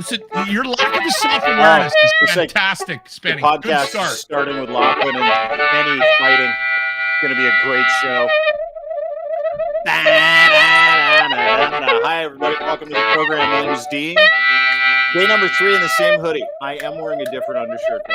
Listen, your lack of self-awareness is fantastic, Spenny. The podcast Good start. starting with Lochlin and Kenny fighting. It's going to be a great show. Hi, everybody. Welcome to the program. My name is Dean. Day number 3 in the same hoodie. I am wearing a different undershirt, though.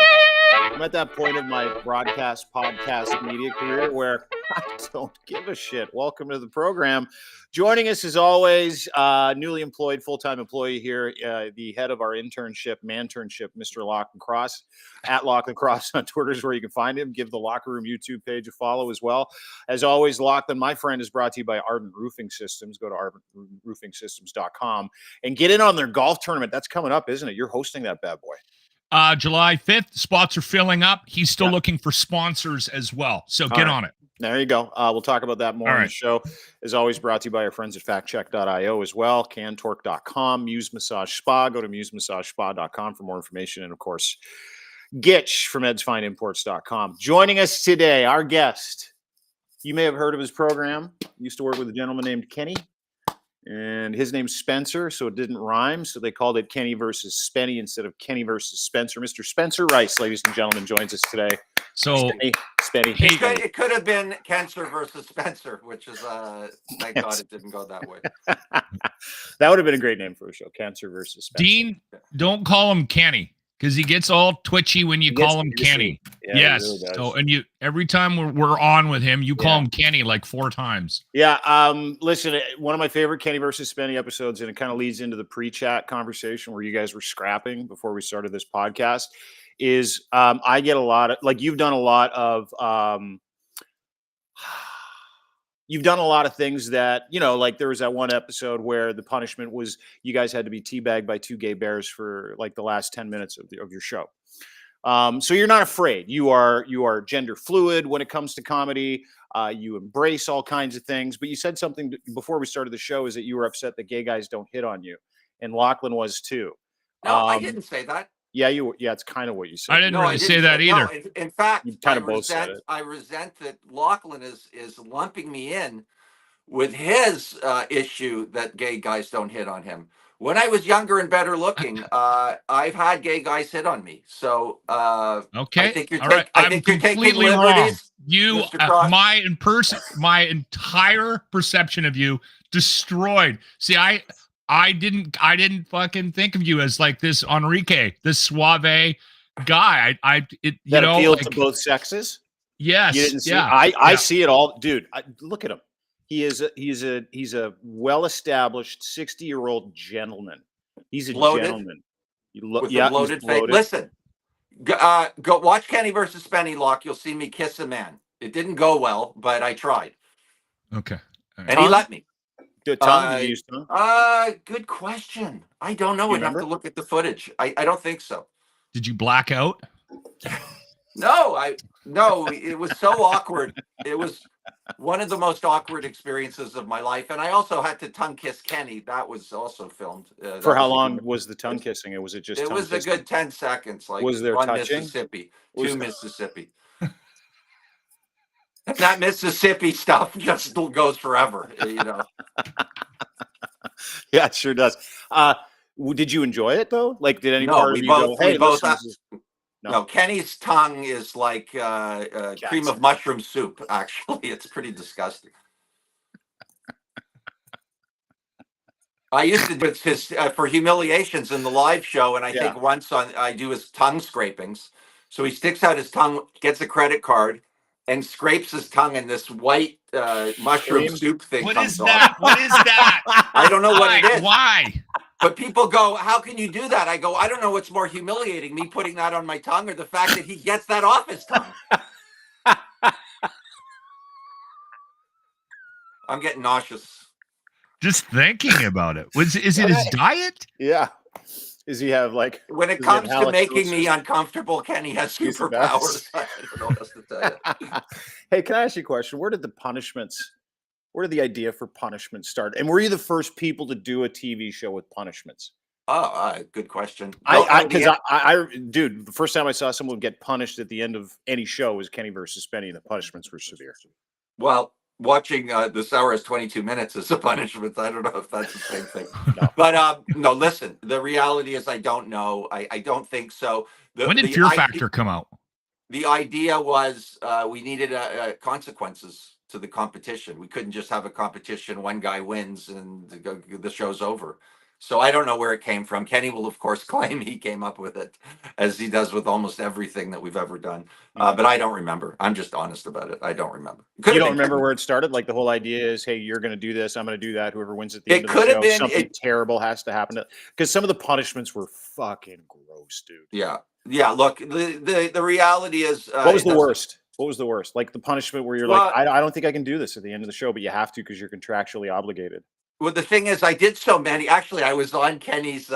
I'm at that point of my broadcast, podcast, media career where I don't give a shit. Welcome to the program. Joining us, as always, newly employed full-time employee here, the head of our internship, manternship, Mr. Lochlin Cross, at Lochlin Cross on Twitter is where you can find him. Give the Locker Room YouTube page a follow as well. As always, Lochlin, my friend, is brought to you by Ardent Roofing Systems. Go to ardentroofingsystems.com and get in on their golf tournament. That's coming up, isn't it? You're hosting that bad boy. July 5th, spots are filling up. He's still looking for sponsors as well. So get on it. There you go. We'll talk about that more on the show. As always, brought to you by our friends at factcheck.io as well, cantork.com, Muse Massage Spa. Go to musemassagespa.com for more information. And, of course, Gitch from edsfineimports.com. Joining us today, our guest. You may have heard of his program. Used to work with a gentleman named Kenny. And his name's Spencer, so it didn't rhyme. So they called it Kenny versus Spenny instead of Kenny versus Spencer. Mr. Spencer Rice, ladies and gentlemen, joins us today. So Spenny. It could have been Cancer versus Spencer, which is thank God it didn't go that way. That would have been a great name for a show, Cancer versus Spencer. Dean, don't call him Kenny because he gets all twitchy when you call him Kenny. Yeah, yes. Really so and you every time we're on with him, you call him Kenny like 4 times. Yeah. Listen, one of my favorite Kenny versus Spenny episodes, and it kind of leads into the pre-chat conversation where you guys were scrapping before we started this podcast, is I get a lot of, like, you've done a lot of things that, you know, like there was that one episode where the punishment was you guys had to be teabagged by 2 gay bears for like the last 10 minutes of your show. So you're not afraid. You are gender fluid when it comes to comedy. You embrace all kinds of things. But you said something before we started the show, is that you were upset that gay guys don't hit on you, and Lochlin was too. No, I didn't say that. Yeah, it's kind of what you said. I didn't really say that either. No, in fact, you kind of both said it. I resent that Lochlin is lumping me in with his issue that gay guys don't hit on him. When I was younger and better looking, I've had gay guys hit on me. So okay, I think you're, I think you're taking liberties. You, my entire perception of you destroyed. See, I didn't fucking think of you as like this Enrique, this suave guy. That appealed to both sexes. Yes. You didn't see I see it all, dude. Look at him. He's a well-established 60-year-old gentleman. He's a gentleman. With a bloated face. Listen, go watch Kenny versus Spenny, Lock. You'll see me kiss a man. It didn't go well, but I tried. Okay. Right. And he let me. Good tongue. Did you use tongue? Good question. I don't know. I'd have to look at the footage. I don't think so. Did you black out? No, it was so awkward. It was one of the most awkward experiences of my life. And I also had to tongue kiss Kenny. That was also filmed. For how long was the tongue kissing? It was a good 10 seconds. Like, was there one touching? Mississippi, 2 Mississippi. That Mississippi stuff just goes forever, you know. Yeah, it sure does. Did you enjoy it though? Like, did any part of you go, "Hey, No, Kenny's tongue is like cream of mushroom soup. Actually, it's pretty disgusting. I used to do his for Humiliations in the live show, and I think once I do his tongue scrapings. So he sticks out his tongue, gets a credit card, and scrapes his tongue, and this white mushroom soup thing comes off. What is that? I don't know what it is. Why? But people go, how can you do that? I go, I don't know what's more humiliating, me putting that on my tongue or the fact that he gets that off his tongue. I'm getting nauseous. Just thinking about it. Is it his diet? Yeah. Does he have like... When it comes to making me uncomfortable, Kenny has superpowers. I don't know what else to tell you. Hey, can I ask you a question? Where did the idea for punishment start? And were you the first people to do a TV show with punishments? Oh, good question. Dude, the first time I saw someone get punished at the end of any show was Kenny versus Spenny, and the punishments were severe. Well, watching this hour is 22 minutes as a punishment. I don't know if that's the same thing. No. But no, listen, the reality is I don't know. I don't think so. When did Fear Factor come out? The idea was we needed consequences to the competition. We couldn't just have a competition, one guy wins and the show's over. So I don't know where it came from. Kenny will, of course, claim he came up with it, as he does with almost everything that we've ever done. But I don't remember. I'm just honest about it. I don't remember. You don't remember where it started? Like the whole idea is, hey, you're going to do this. I'm going to do that. Whoever wins at the end of the show, something terrible has to happen. Because some of the punishments were fucking gross, dude. Yeah. Yeah. Look, the reality is. What was the worst? What was the worst? Like the punishment where you're like, I don't think I can do this at the end of the show, but you have to because you're contractually obligated. Well, the thing is, I did so many. Actually, I was on Kenny's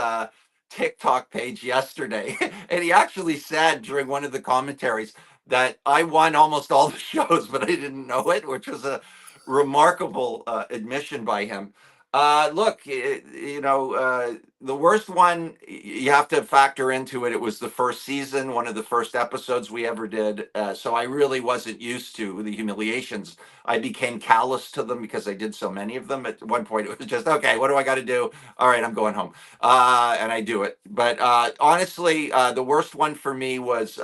TikTok page yesterday, and he actually said during one of the commentaries that I won almost all the shows, but I didn't know it, which was a remarkable admission by him. Look, the worst one, you have to factor into it. It was the first season, one of the first episodes we ever did. So I really wasn't used to the humiliations. I became callous to them because I did so many of them. At one point, it was just, okay, what do I got to do? All right, I'm going home. And I do it. But honestly, the worst one for me was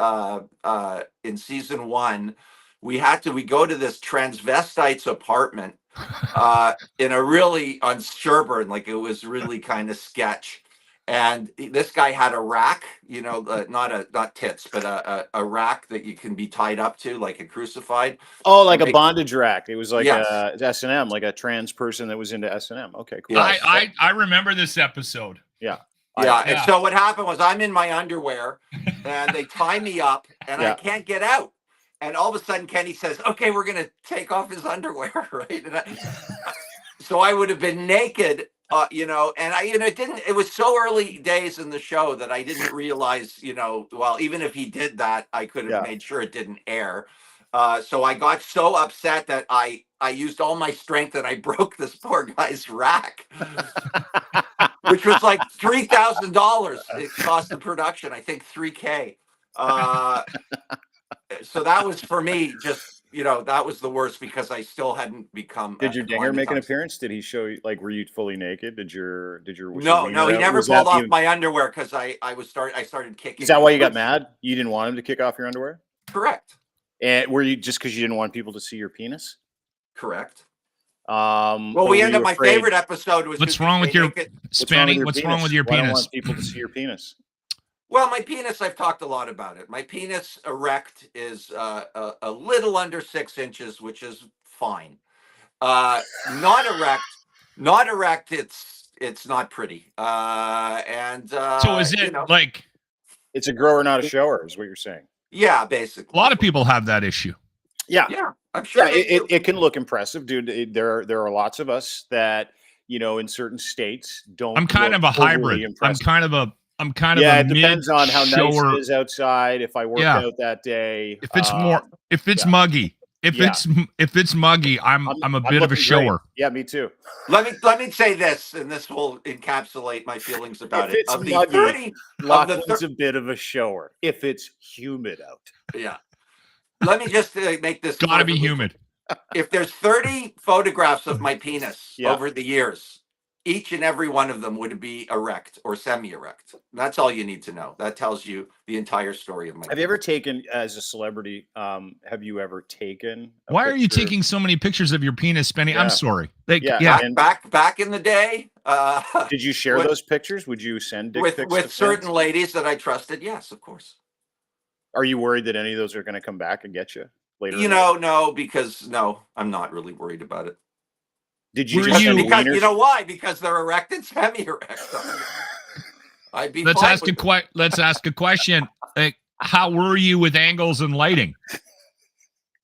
in season 1. We go to this transvestite's apartment in a really on Sherburne, like it was really kind of sketch. And this guy had a rack, not tits, but a rack that you can be tied up to, like a crucified. Oh, like a bondage rack. It was like a S&M, like a trans person that was into S&M. Okay, cool. I remember this episode. Yeah. Yeah. And so what happened was I'm in my underwear and they tie me up and I can't get out. And all of a sudden, Kenny says, okay, we're going to take off his underwear, right? And so I would have been naked, and it was so early days in the show that I didn't realize, well, even if he did that, I could have made sure it didn't air. So I got so upset that I used all my strength and I broke this poor guy's rack, which was like $3,000. It cost the production, I think $3,000. So that was for me, just, that was the worst because I still hadn't become. Did your dinger make an appearance? Did he show you, like, were you fully naked? Did your No, he never pulled off my underwear because I started kicking. Is that why you got mad? You didn't want him to kick off your underwear? Correct. And were you just because you didn't want people to see your penis? Correct. Well, we ended up, my favorite episode was what's wrong with your Spenny? What's wrong with your penis? I don't want people to see your penis. Well, my penis, I've talked a lot about it. My penis erect is a little under 6 inches, which is fine. Not erect, it's not pretty. So is it like it's a grower, not a shower, is what you're saying? Yeah, basically. A lot of people have that issue. Yeah, I'm sure. Yeah, it can look impressive, dude. There are lots of us that in certain states don't. I'm kind of a hybrid. Impressive. I'm kind of it depends on how nice it is outside. If I work out that day, if it's muggy, if it's muggy, I'm a bit of a shower. Great. Yeah, me too. Let me say this, and this will encapsulate my feelings about it. Of the 30, Lochlин's a bit of a shower. If it's humid out, yeah. Let me just make this. Gotta be humid. If there's 30 photographs of my penis over the years, each and every one of them would be erect or semi-erect. That's all you need to know. That tells you the entire story of my. Have you ever taken, as a celebrity? Have you ever taken? Why are you taking so many pictures of your penis, Spenny? Yeah. I'm sorry. Back in the day. Did you share those pictures? Would you send dick pics with certain ladies that I trusted? Yes, of course. Are you worried that any of those are going to come back and get you later? No, because I'm not really worried about it. Did you? Because you know why? Because they're erect and semi-erect. I'd be. Let's ask a question. Like, how were you with angles and lighting?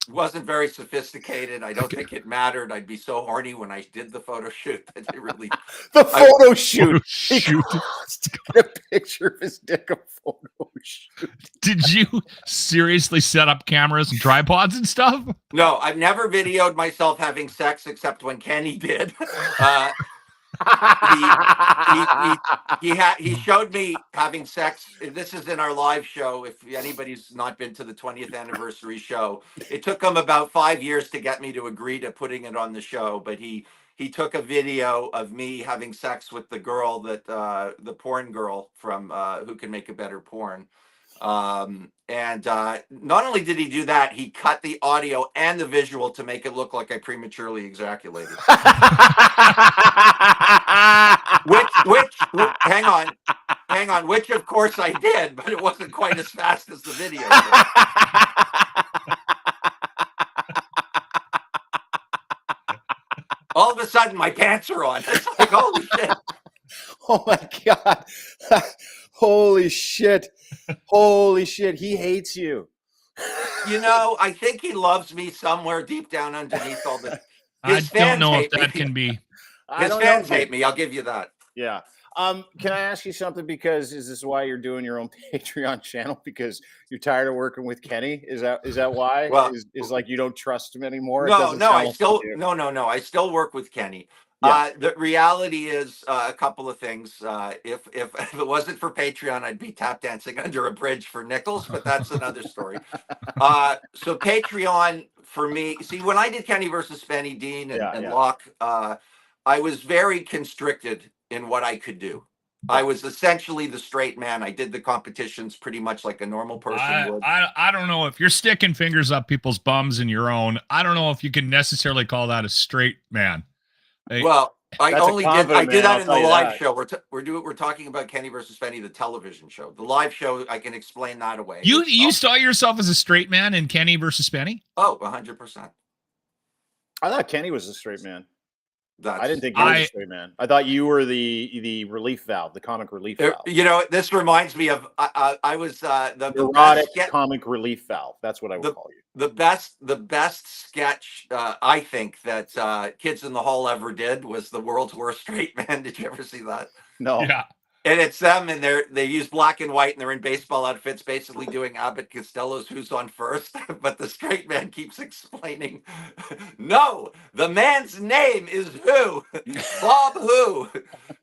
Wasn't very sophisticated. I don't think it mattered. I'd be so horny when I did the photo shoot that it really. The photo shoot. He got a picture of his dick. A photo shoot. Did you seriously set up cameras and tripods and stuff? No, I've never videoed myself having sex except when Kenny did. he showed me having sex. This is in our live show. If anybody's not been to the 20th anniversary show, it took him about 5 years to get me to agree to putting it on the show. But he took a video of me having sex with the girl that the porn girl from Who Can Make a Better Porn. And not only did he do that, he cut the audio and the visual to make it look like I prematurely ejaculated. which hang on, which of course I did, but it wasn't quite as fast as the video did. All of a sudden, my pants are on. It's like, holy shit. Oh my God. Holy shit. Holy shit. He hates you. You know, I think he loves me somewhere deep down underneath all this. I don't know if that can be. His fans hate me. I'll give you that. Yeah. Can I ask you something? Because is this why you're doing your own Patreon channel? Because you're tired of working with Kenny? Is that why? Well, is like you don't trust him anymore? No. I still work with Kenny. Yeah. The reality is a couple of things. If it wasn't for Patreon, I'd be tap dancing under a bridge for nickels, but that's another story. So Patreon for me, see, when I did Kenny versus Spenny, Dean and Locke, I was very constricted in what I could do. I was essentially the straight man. I did the competitions pretty much like a normal person would. I don't know if you're sticking fingers up people's bums and your own. I don't know if you can necessarily call that a straight man. Well, I did that in the live show. We're talking about Kenny versus Spenny, the television show. The live show, I can explain that away. You saw yourself as a straight man in Kenny versus Spenny? Oh, 100%. I thought Kenny was a straight man. I didn't think you were a straight man. I thought you were the relief valve, the comic relief valve. You know, this reminds me of I was the erotic comic relief valve. That's what I would call you. The best sketch I think that Kids in the Hall ever did was The World's Worst Straight Man. Did you ever see that? No. Yeah. And it's them, and they use black and white, and they're in baseball outfits, basically doing Abbott Costello's "Who's on First?" But the straight man keeps explaining, "No, the man's name is Who, Bob Who,"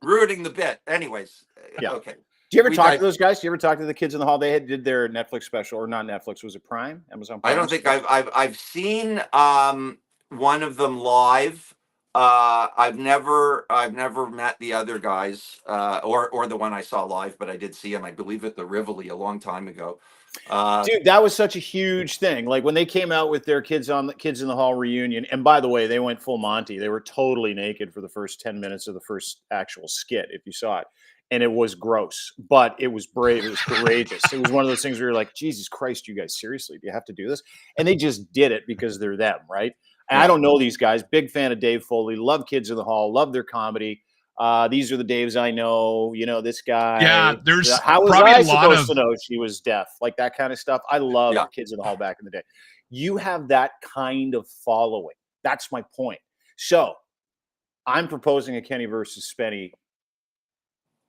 ruining the bit. Anyways, yeah. Okay. Do you ever talk to those guys? Do you ever talk to the Kids in the Hall? They did their Netflix special, or not Netflix? Was it Prime? Amazon Prime? I don't think I've seen one of them live. I've never met the other guys or the one I saw live, but I did see him, I believe, at the Rivoli a long time ago. Dude, that was such a huge thing. Like when they came out with their Kids in the Hall reunion, and by the way, they went full Monty. They were totally naked for the first 10 minutes of the first actual skit, if you saw it. And it was gross, but it was brave. It was courageous. It was one of those things where you're like, Jesus Christ, you guys, seriously, do you have to do this? And they just did it because they're them, right? And I don't know these guys. Big fan of Dave Foley. Love Kids in the Hall. Love their comedy. These are the Daves I know. You know, this guy. Yeah, there's how was I supposed to know she was deaf? Like that kind of stuff. I love Kids in the Hall back in the day. You have that kind of following. That's my point. So I'm proposing a Kenny versus Spenny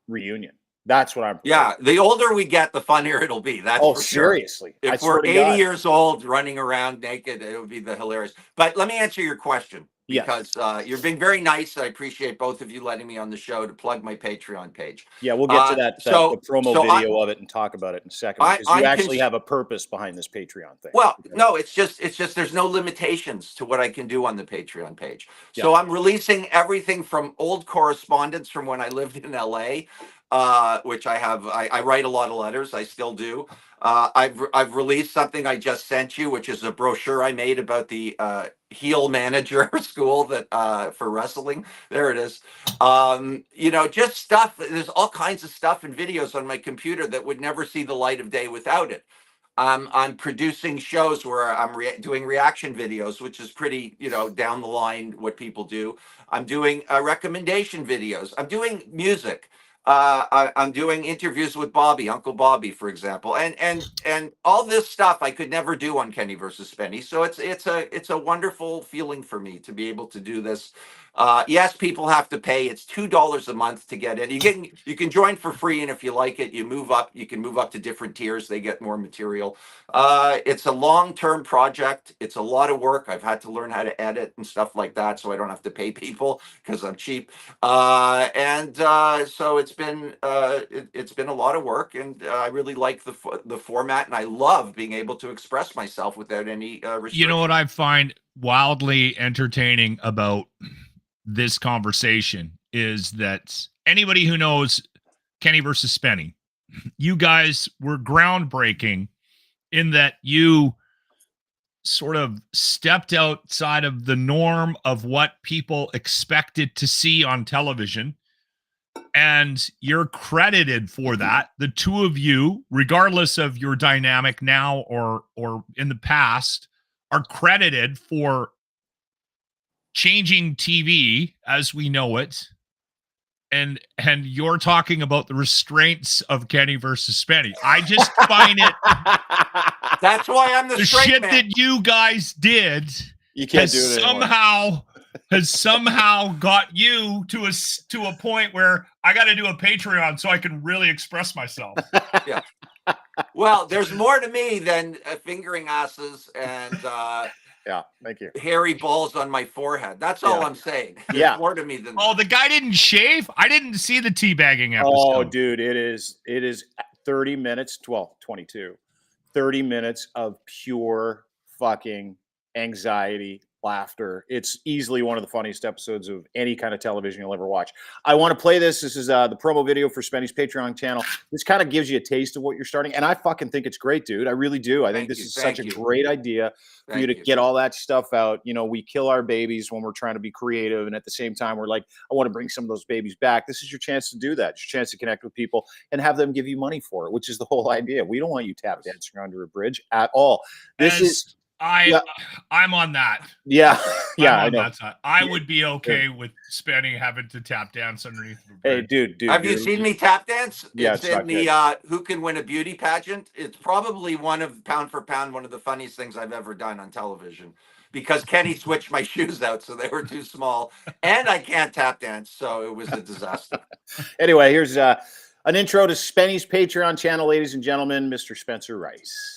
reunion. That's what I'm proposing. Yeah, the older we get, the funnier it'll be. That's for seriously. Sure. If we're 80 years old running around naked, it would be the hilarious. But let me answer your question, because you're being very nice. I appreciate both of you letting me on the show to plug my Patreon page. Yeah, we'll get to that the promo video of it and talk about it in a second, because you actually have a purpose behind this Patreon thing. Well, no, it's just there's no limitations to what I can do on the Patreon page. So I'm releasing everything from old correspondence from when I lived in LA, which I have. I write a lot of letters. I still do. I've released something I just sent you, which is a brochure I made about the heel manager school that for wrestling. There it is. You know, just stuff. There's all kinds of stuff and videos on my computer that would never see the light of day without it. I'm producing shows where I'm doing reaction videos, which is pretty, you know, down the line what people do. I'm doing recommendation videos. I'm doing music. I'm doing interviews with Uncle Bobby, for example, and all this stuff I could never do on Kenny versus Spenny. So it's a wonderful feeling for me to be able to do this Yes, people have to pay. It's $2 a month to get in. You can join for free, and if you like it, you move up. You can move up to different tiers. They get more material. It's a long-term project. It's a lot of work. I've had to learn how to edit and stuff like that, so I don't have to pay people because I'm cheap. So it's been a lot of work, and I really like the format, and I love being able to express myself without any restrictions. You know what I find wildly entertaining about this conversation is that anybody who knows Kenny versus Spenny, you guys were groundbreaking in that you sort of stepped outside of the norm of what people expected to see on television, and you're credited for that. The two of you, regardless of your dynamic now or in the past, are credited for changing TV as we know it. And you're talking about the restraints of Kenny versus Spenny. I just find it. That's why I'm the shit man. that you guys did. You can't do it has somehow got you to a point where I got to do a Patreon so I can really express myself. Yeah. Well, there's more to me than fingering asses and yeah, thank you. hairy balls on my forehead. That's all I'm saying. There's more to me than that. The guy didn't shave? I didn't see the teabagging episode. Oh, dude, it is 30 minutes, 22. 30 minutes of pure fucking anxiety, laughter. It's easily one of the funniest episodes of any kind of television you'll ever watch. I want to play this. This is the promo video for Spenny's Patreon channel. This kind of gives you a taste of what you're starting. And I fucking think it's great, dude. I really do. I think this is such a great idea for you to get all that stuff out. You know, we kill our babies when we're trying to be creative. And at the same time, we're like, I want to bring some of those babies back. This is your chance to do that. It's your chance to connect with people and have them give you money for it, which is the whole idea. We don't want you tap dancing under a bridge at all. I'm on that. Yeah. Yeah. I know. I would be okay with Spenny having to tap dance underneath the bridge. Hey, dude. Have you seen me tap dance? Yeah, it's in the Who Can Win a Beauty pageant. It's probably pound for pound, one of the funniest things I've ever done on television, because Kenny switched my shoes out so they were too small, and I can't tap dance, so it was a disaster. Anyway, here's an intro to Spenny's Patreon channel, ladies and gentlemen, Mr. Spencer Rice.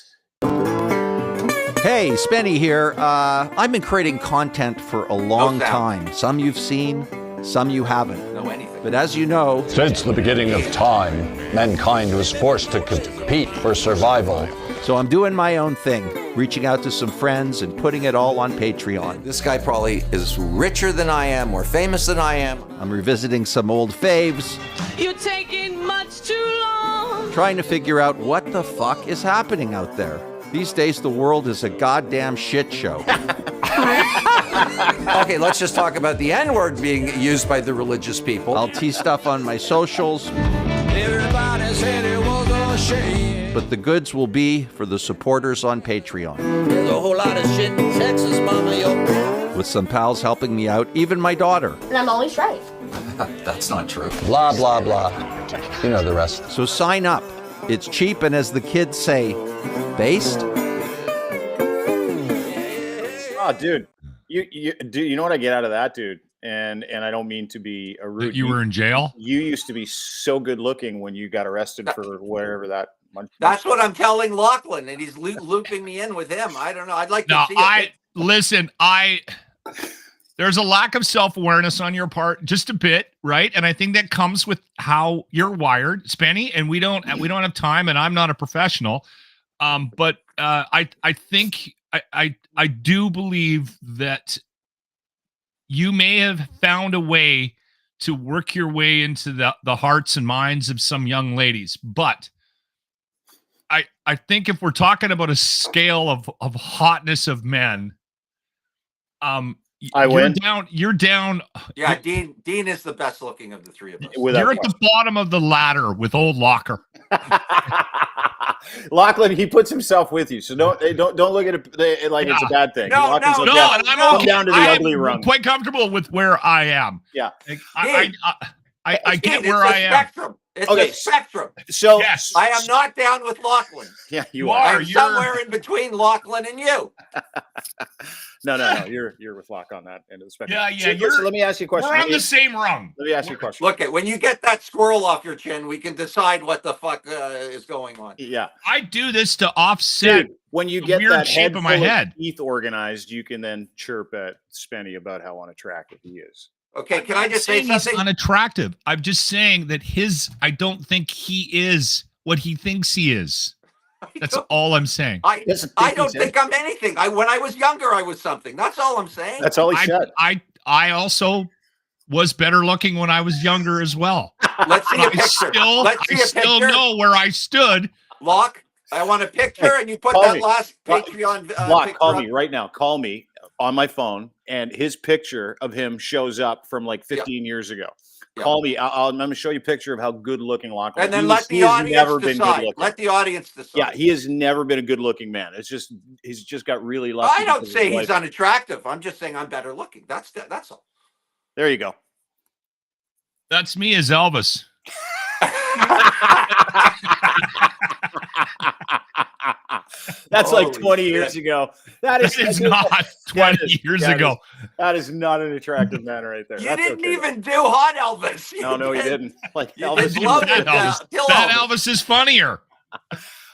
Hey, Spenny here. I've been creating content for a long time. Some you've seen, some you haven't. Know anything. But as you know, since the beginning of time, mankind was forced to compete for survival. So I'm doing my own thing, reaching out to some friends and putting it all on Patreon. This guy probably is richer than I am, more famous than I am. I'm revisiting some old faves. You're taking much too long. Trying to figure out what the fuck is happening out there. These days, the world is a goddamn shit show. Okay, let's just talk about the N-word being used by the religious people. I'll tee stuff on my socials. Everybody said it was a shame. But the goods will be for the supporters on Patreon. There's a whole lot of shit in Texas, mama, yo. With some pals helping me out, even my daughter. And I'm always right. That's not true. Blah, blah, blah. You know the rest. So sign up. It's cheap, and as the kids say, based. Oh, dude, you know what I get out of that, dude? And I don't mean to be a rude. You were in jail? You used to be so good looking when you got arrested for whatever that. That's what I'm telling Lochlin, and he's looping me in with him. I don't know. I'd like to see it. Listen, there's a lack of self-awareness on your part, just a bit, right? And I think that comes with how you're wired, Spenny, and we don't have time, and I'm not a professional. But I think I do believe that you may have found a way to work your way into the hearts and minds of some young ladies. But I think if we're talking about a scale of hotness of men, You're down. Yeah, Dean is the best looking of the three of us. You're at the bottom of the ladder with old Locker. Lochlin, he puts himself with you, so don't look at it like it's a bad thing. No, and I'm okay. down to the ugly rung. Quite comfortable with where I am. Yeah, I get where I am. Spectrum. It's a spectrum. So Yes. I am not down with Lochlin. Yeah, You are. I'm somewhere in between Lochlin and you. No. You're with Lock on that end of the spectrum. Yeah. So let me ask you a question. We're on the same rung. Let me ask you a question. Look, when you get that squirrel off your chin, we can decide what the fuck is going on. Yeah. I do this to offset. Dude, when you the get weird that shape head of my full head. teeth organized, you can then chirp at Spenny about how unattractive he is. Okay, can I just say something? He's unattractive. I'm just saying that I don't think he is what he thinks he is. That's all I'm saying. I don't think I'm anything. When I was younger, I was something. That's all I'm saying. That's all he said. I also was better looking when I was younger as well. Let's see a picture. I still know where I stood. Locke, I want a picture, and you put that last Patreon Locke, picture call up. me right now. Call me on my phone, and his picture of him shows up from like 15 years ago. Call me. I'm going to show you a picture of how good looking Locke is. And then let the audience decide. Let the audience decide. Yeah, he has never been a good looking man. He's just got really lucky. I don't say he's unattractive. I'm just saying I'm better looking. That's all. There you go. That's me as Elvis. That's like 20 years ago. That is not 20 years ago. That is not an attractive man right there. You didn't even do hot Elvis. No, you didn't. Like Elvis. That Elvis is funnier.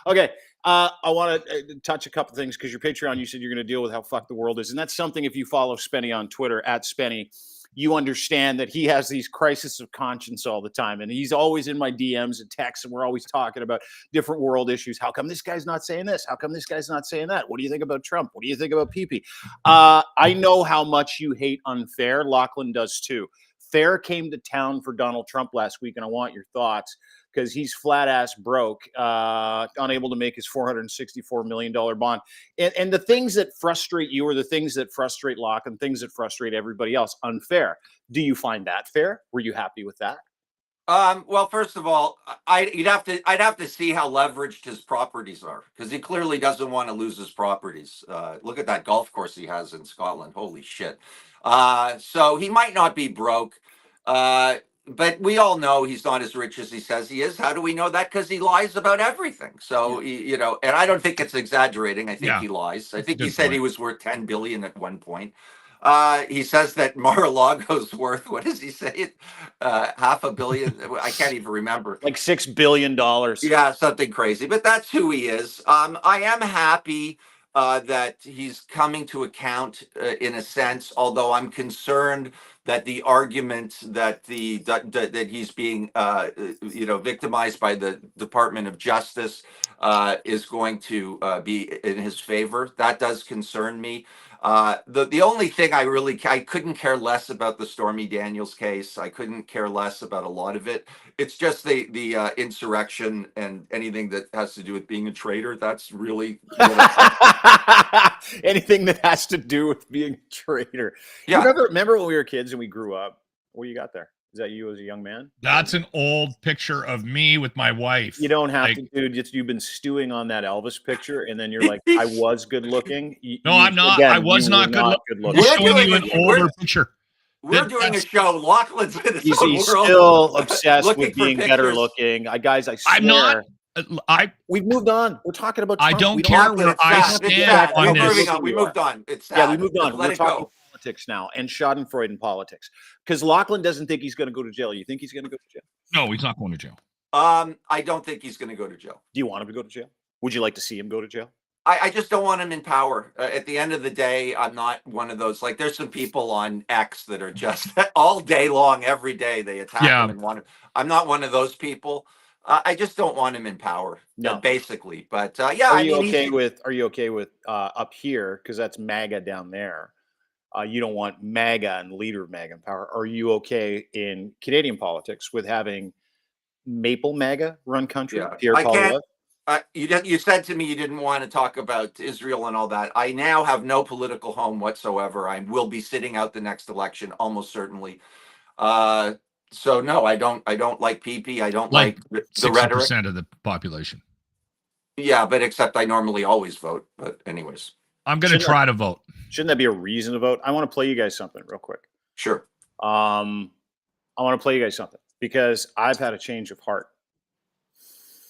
Okay. I want to touch a couple things because your Patreon, you said you're going to deal with how fucked the world is. And that's something, if you follow Spenny on Twitter, @Spenny, you understand that he has these crises of conscience all the time. And he's always in my DMs and texts, and we're always talking about different world issues. How come this guy's not saying this? How come this guy's not saying that? What do you think about Trump? What do you think about PeePee? I know how much you hate unfair. Lochlin does too. Fair came to town for Donald Trump last week, and I want your thoughts because he's flat ass broke, unable to make his $464 million bond. And the things that frustrate you are the things that frustrate Locke and things that frustrate everybody else. Unfair. Do you find that fair? Were you happy with that? Well, first of all, I'd have to see how leveraged his properties are because he clearly doesn't want to lose his properties. Look at that golf course he has in Scotland. Holy shit. So he might not be broke. But we all know he's not as rich as he says he is. How do we know that? Because he lies about everything. So, and I don't think it's exaggerating. I think he lies. I think he said he was worth 10 billion at one point. He says that Mar-a-Lago's worth, what does he say? $500 million. I can't even remember. Like $6 billion. Yeah, something crazy. But that's who he is. I am happy that he's coming to account in a sense, although I'm concerned that the argument that that he's being victimized by the Department of Justice is going to be in his favor. That does concern me. The only thing I couldn't care less about the Stormy Daniels case. I couldn't care less about a lot of it. It's just the insurrection and anything that has to do with being a traitor. That's really anything that has to do with being a traitor. Yeah. Remember when we were kids and we grew up? What do you got there? Is that you as a young man? That's an old picture of me with my wife. You don't have to, dude. You've been stewing on that Elvis picture, and then you're like, I was good looking. I'm not. Again, I was not good looking. We're showing you an older picture. We're doing a show. Lachlan's in his he's own world. Still obsessed with being better looking. Guys, I swear. I'm not. We've moved on. We're talking about Trump. I don't care where I stand on this. We moved on. It's sad. Yeah, we moved on. We're talking politics now and Schadenfreude in politics because Lochlin doesn't think he's going to go to jail. You think he's going to go to jail? No, he's not going to jail. I don't think he's going to go to jail. Do you want him to go to jail? Would you like to see him go to jail? I just don't want him in power. At the end of the day, I'm not one of those. Like, there's some people on X that are just all day long, every day they attack him and want him. I'm not one of those people. I just don't want him in power. No, basically. But are you okay with up here because that's MAGA down there? You don't want MAGA and leader of MAGA in power. Are you okay in Canadian politics with having Maple MAGA run country? Yeah. Pierre, you said to me you didn't want to talk about Israel and all that. I now have no political home whatsoever. I will be sitting out the next election, almost certainly. So no, I don't like PeePee. I don't like the rhetoric. 60% of the population. Yeah, but except I normally always vote. But anyways, I'm going to try to vote. Shouldn't that be a reason to vote? I want to play you guys something real quick. Sure. I want to play you guys something. because I've had a change of heart.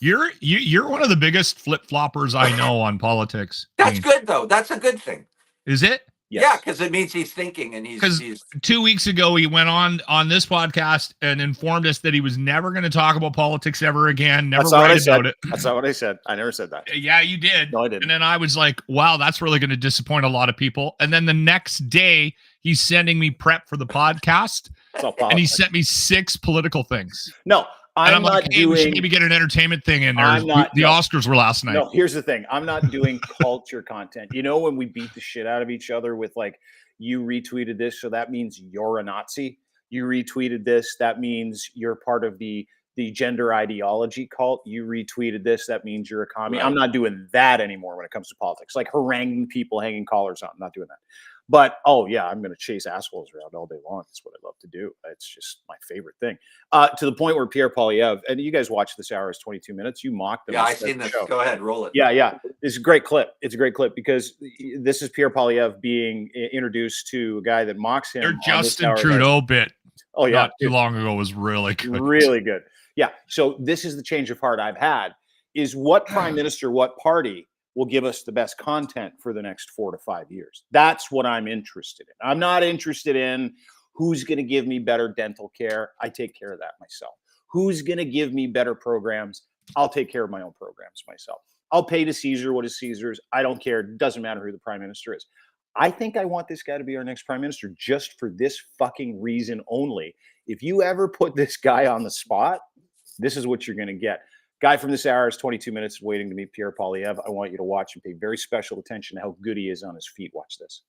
You're one of the biggest flip-floppers I know on politics. That's good, though. That's a good thing. Is it? Yes. Yeah, because it means he's thinking, and he's 2 weeks ago he went on this podcast and informed us that he was never going to talk about politics ever again. Never write about it. That's not what I said. I never said that. Yeah, you did. No, I didn't. And then I was like, wow, that's really going to disappoint a lot of people. And then the next day he's sending me prep for the podcast, and he sent me 6 political things. No. I'm not like, hey, we should maybe get an entertainment thing in there. The Oscars were last night. No, here's the thing. I'm not doing culture content. You know, when we beat the shit out of each other with like, you retweeted this, so that means you're a Nazi. You retweeted this, that means you're part of the gender ideology cult. You retweeted this, that means you're a commie. Right. I'm not doing that anymore when it comes to politics. Like haranguing people, hanging collars on. I'm not doing that. But, oh, yeah, I'm going to chase assholes around all day long. That's what I love to do. It's just my favorite thing. To the point where Pierre Poilievre, and you guys watch This Hour is 22 Minutes. You mocked them. Yeah, I've seen this. Go ahead, roll it. Yeah. It's a great clip. It's a great clip because this is Pierre Poilievre being introduced to a guy that mocks him. Their Justin Trudeau bit. Oh, yeah. Not too long ago was really good. Really good. Yeah. So this is the change of heart I've had, is what prime minister, what party will give us the best content for the next 4 to 5 years. That's what I'm interested in. I'm not interested in who's going to give me better dental care. I take care of that myself. Who's going to give me better programs? I'll take care of my own programs myself. I'll pay to Caesar what is Caesar's. I don't care. It doesn't matter who the prime minister is. I think I want this guy to be our next prime minister just for this fucking reason only. If you ever put this guy on the spot, this is what you're going to get. Guy from This Hour is 22 Minutes waiting to meet Pierre Poilievre. I want you to watch and pay very special attention to how good he is on his feet. Watch this.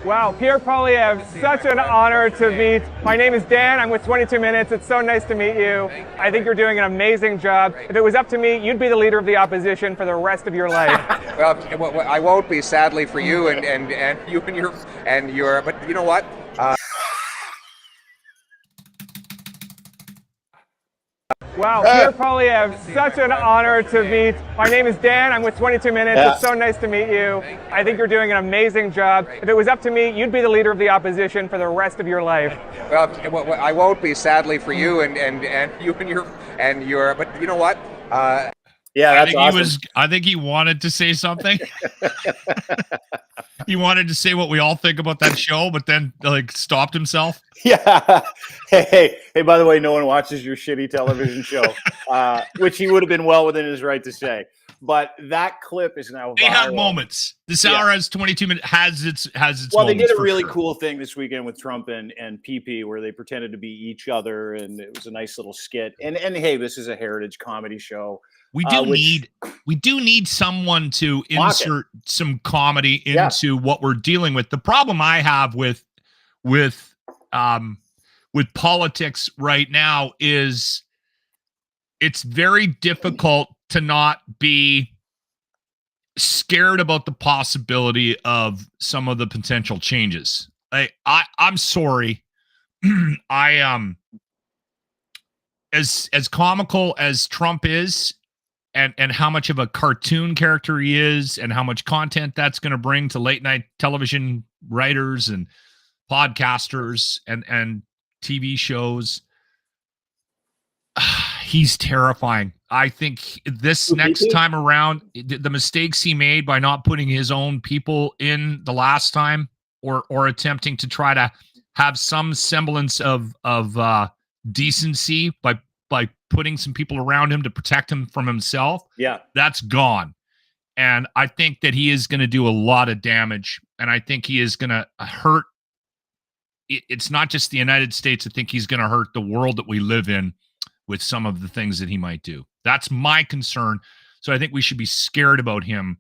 Wow, Pierre Poilievre, such an honor to meet. My name is Dan. I'm with 22 Minutes. It's so nice to meet you. I think you're doing an amazing job. If it was up to me, you'd be the leader of the opposition for the rest of your life. Well, I won't be, sadly, for you and you and your. But you know what? Wow, Pierre Poilievre, such an honor to meet. My name is Dan. I'm with 22 Minutes. It's so nice to meet you. I think you're doing an amazing job. If it was up to me, you'd be the leader of the opposition for the rest of your life. Well, I won't be, sadly, for you and you and your. But you know what? Yeah, that's awesome. I think he wanted to say something. He wanted to say what we all think about that show, but then like stopped himself. Yeah. Hey, by the way, no one watches your shitty television show, which he would have been well within his right to say. But that clip is now viral. They have moments. This hour has 22 minutes, has its well, they did a for really sure. cool thing this weekend with Trump and PeePee where they pretended to be each other, and it was a nice little skit. And hey, this is a heritage comedy show. We do need someone to insert some comedy into what we're dealing with. The problem I have with politics right now is it's very difficult to not be scared about the possibility of some of the potential changes. I'm sorry. As comical as Trump is, and how much of a cartoon character he is, and how much content that's going to bring to late night television writers and podcasters and TV shows, he's terrifying. I think this next time around, the mistakes he made by not putting his own people in the last time, or attempting to try to have some semblance of decency by putting some people around him to protect him from himself. Yeah, that's gone. And I think that he is going to do a lot of damage. And I think he is going to hurt. It's not just the United States. I think he's going to hurt the world that we live in with some of the things that he might do. That's my concern. So I think we should be scared about him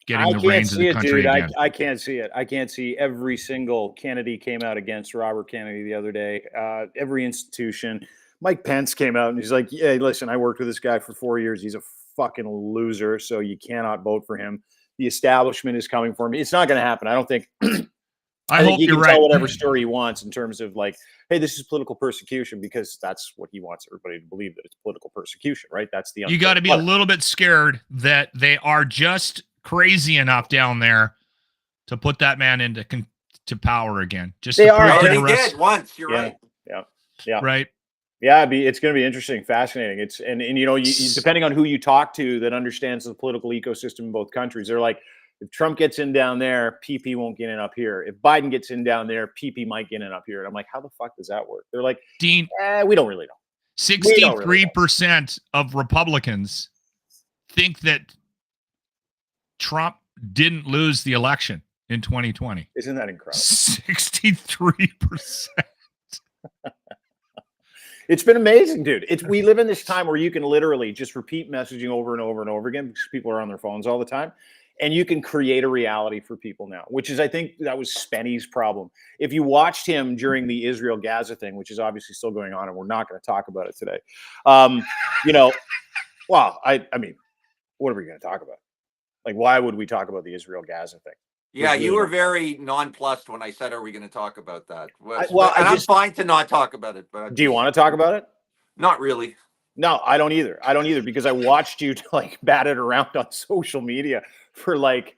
getting the reins of the country again. I can't see it. I can't see every single Kennedy came out against Robert Kennedy the other day. Every institution. Mike Pence came out and he's like, yeah, listen, I worked with this guy for 4 years. He's a fucking loser, so you cannot vote for him. The establishment is coming for him. It's not going to happen. I don't think. I think he can tell whatever story he wants in terms of like, hey, this is political persecution, because that's what he wants everybody to believe, that it's political persecution, right? That's the. You got to be a little bit scared that they are just crazy enough down there to put that man into power again. Just they already did once. You're right. Yeah. Right. Yeah, it's going to be interesting, fascinating. It's and you know, depending on who you talk to that understands the political ecosystem in both countries, they're like, if Trump gets in down there, PeePee won't get in up here. If Biden gets in down there, PeePee might get in up here. And I'm like, how the fuck does that work? They're like, Dean, we don't really know. 63% of Republicans think that Trump didn't lose the election in 2020. Isn't that incredible? 63%. It's been amazing, dude. We live in this time where you can literally just repeat messaging over and over and over again because people are on their phones all the time. And you can create a reality for people now, which is, I think that was Spenny's problem. If you watched him during the Israel-Gaza thing, which is obviously still going on, and we're not going to talk about it today. You know, well, I mean, what are we going to talk about? Like, why would we talk about the Israel-Gaza thing? Yeah, you were very nonplussed when I said, "Are we going to talk about that?" I'm fine to not talk about it. But do you want to talk about it? Not really. No, I don't either. Because I watched you like bat it around on social media for like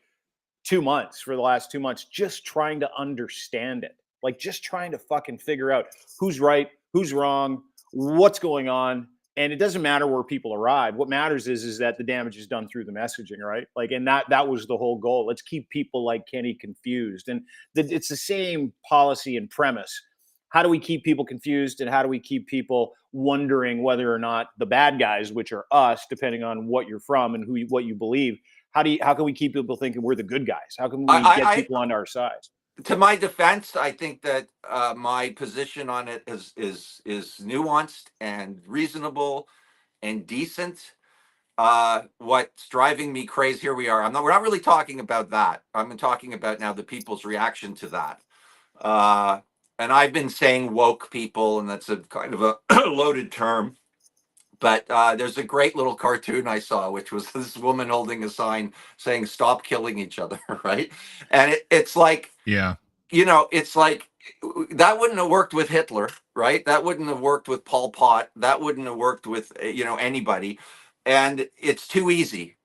2 months, for the last 2 months, just trying to understand it, like just trying to fucking figure out who's right, who's wrong, what's going on. And it doesn't matter where people arrive. What matters is that the damage is done through the messaging, right? Like, and that was the whole goal. Let's keep people like Kenny confused. And it's the same policy and premise. How do we keep people confused, and how do we keep people wondering whether or not the bad guys, which are us, depending on what you're from and what you believe, how can we keep people thinking we're the good guys? How can we get people on our side? To my defense, I think that my position on it is nuanced and reasonable and decent. What's driving me crazy? Here we are. We're not really talking about that. I'm talking about now the people's reaction to that. And I've been saying woke people, and that's a kind of a loaded term. But there's a great little cartoon I saw, which was this woman holding a sign saying, "Stop killing each other," right? And it's like, yeah, you know, it's like that wouldn't have worked with Hitler, right? That wouldn't have worked with Pol Pot. That wouldn't have worked with, anybody. And it's too easy.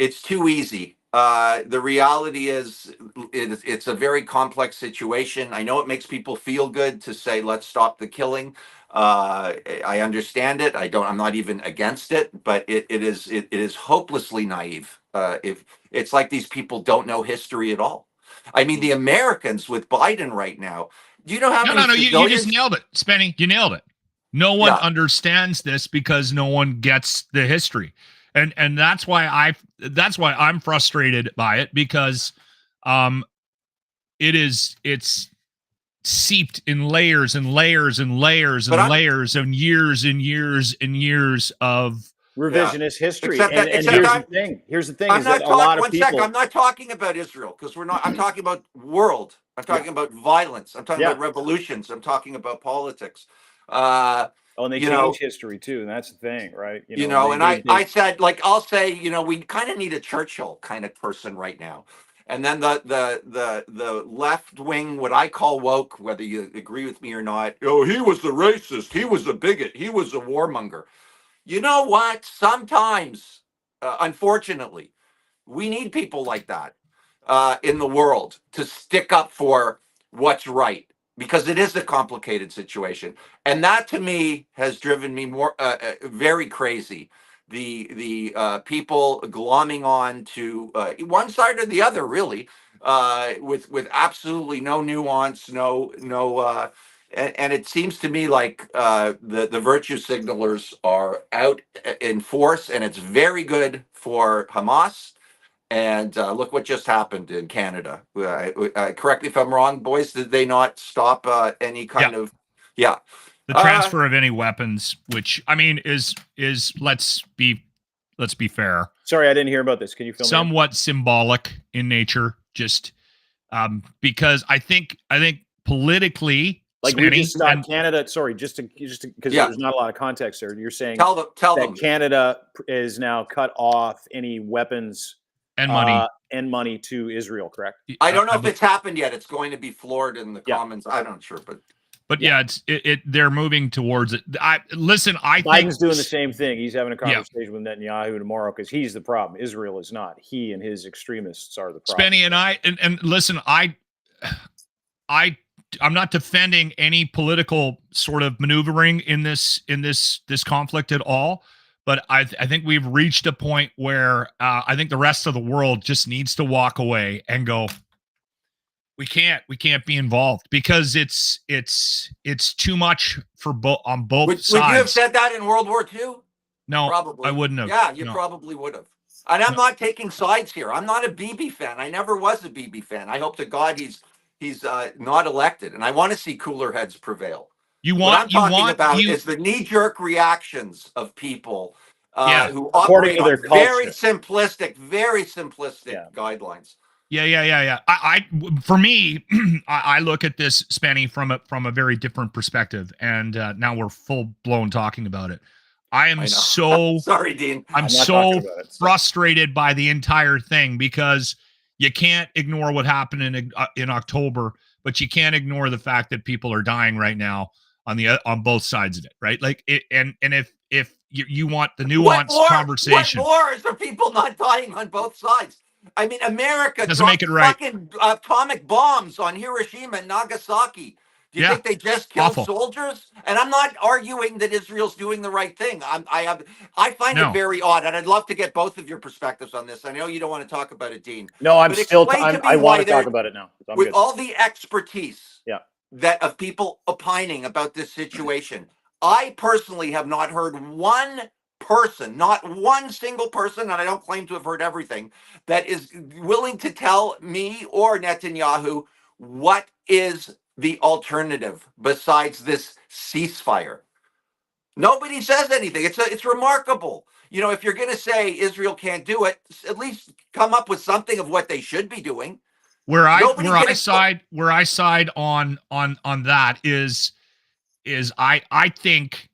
It's too easy. The reality is it's a very complex situation. I know it makes people feel good to say, let's stop the killing. I understand it. I'm not even against it, but it is hopelessly naive. If it's like these people don't know history at all. I mean, the Americans with Biden right now, do you know how many you just nailed it, Spenny. You nailed it. No one understands this because no one gets the history. And that's why I'm frustrated by it, because it's seeped in layers and layers and layers and layers and years and years and years of revisionist history. Here's the thing. I'm not talking about Israel, because I'm talking about world. I'm talking about violence. I'm talking about revolutions. I'm talking about politics. And they change history too, and that's the thing, right? I said, like, I'll say, we kind of need a Churchill kind of person right now. And then the left wing, what I call woke, whether you agree with me or not, he was the racist, he was the bigot, he was the warmonger. You know what? Sometimes, unfortunately, we need people like that in the world to stick up for what's right, because it is a complicated situation. And that, to me, has driven me more very crazy. The people glomming on to one side or the other, really, with absolutely no nuance, and it seems to me like the virtue signalers are out in force, and it's very good for Hamas. And look what just happened in Canada. Correct me if I'm wrong, boys. Did they not stop any kind of the transfer of any weapons? Which, I mean, is let's be fair. Sorry, I didn't hear about this. Can you fill me in? Somewhat symbolic in nature, just because I think politically, like, we just got Canada. Sorry, just because there's not a lot of context there. You're saying tell them Canada is now cut off any weapons and money to Israel, correct? I don't know if it's happened yet. It's going to be floored in the Commons. I'm not sure, but yeah, they're moving towards it. Biden's doing the same thing. He's having a conversation with Netanyahu tomorrow, because he's the problem. Israel is not. He and his extremists are the problem. Spenny and listen, defending any political sort of maneuvering in this conflict at all. But I think we've reached a point where I think the rest of the world just needs to walk away and go, we can't be involved because it's too much for on both sides. Would you have said that in World War II? No, probably. I wouldn't have. Yeah, you probably would have. And I'm not taking sides here. I'm not a BB fan. I never was a BB fan. I hope to God he's not elected, and I want to see cooler heads prevail. What I'm talking about is the knee-jerk reactions of people who operate on very simplistic guidelines. Yeah. For me, I look at this, Spenny, from a very different perspective, and now we're full blown talking about it. I am so sorry, Dean. I'm so frustrated by the entire thing because you can't ignore what happened in October, but you can't ignore the fact that people are dying right now on both sides of it, right? Like it, and if you want the nuanced conversation, what wars are people not dying on both sides? I mean, America doesn't make it right. Fucking atomic bombs on Hiroshima and Nagasaki. Do you think they just killed soldiers? And I'm not arguing that Israel's doing the right thing. I find it very odd, and I'd love to get both of your perspectives on this. I know you don't want to talk about it, Dean. No, I want to talk about it now. With all the expertise that of people opining about this situation, I personally have not heard one person, not one single person, and I don't claim to have heard everything, that is willing to tell me or Netanyahu what is the alternative besides this ceasefire. Nobody says anything. It's remarkable. You know, if you're going to say Israel can't do it, at least come up with something of what they should be doing. Where I side on that is I think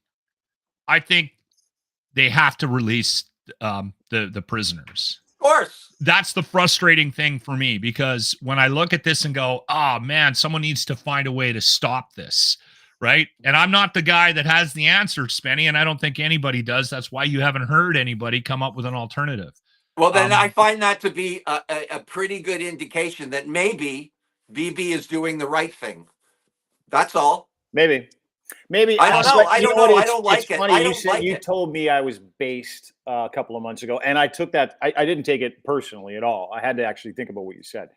they have to release the prisoners. Of course. That's the frustrating thing for me, because when I look at this and go, oh man, someone needs to find a way to stop this, right? And I'm not the guy that has the answer, Spenny, and I don't think anybody does. That's why you haven't heard anybody come up with an alternative. Well, then I find that to be a pretty good indication that maybe BB is doing the right thing. That's all. Maybe. I don't know. I don't know. I don't like it. Funny, you told me I was based a couple of months ago, and I took that. I didn't take it personally at all. I had to actually think about what you said,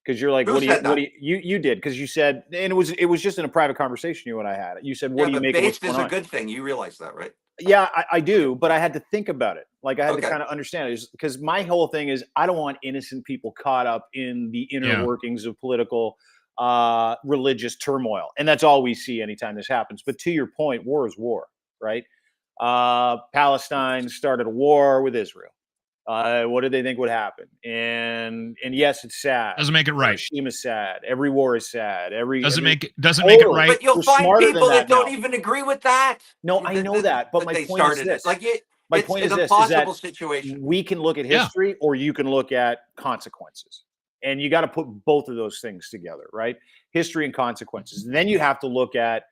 because you're like, you did, because you said, and it was just in a private conversation you and I had. You said, what do you make of what's going on? Based is a good thing. You realize that, right? Yeah, I do, but I had to think about it. Like I had to kind of understand it, because my whole thing is I don't want innocent people caught up in the inner workings of political religious turmoil, and that's all we see anytime this happens. But to your point, war is war, right? Palestine started a war with Israel. What did they think would happen? And yes, it's sad. Doesn't make it right. Hiroshima sad. Every war is sad. Doesn't make it right. But you'll find people that don't even agree with that. No, I know that. But my point is this. My point is this: is that situation. We can look at history, or you can look at consequences. And you got to put both of those things together, right? History and consequences. And then you have to look at,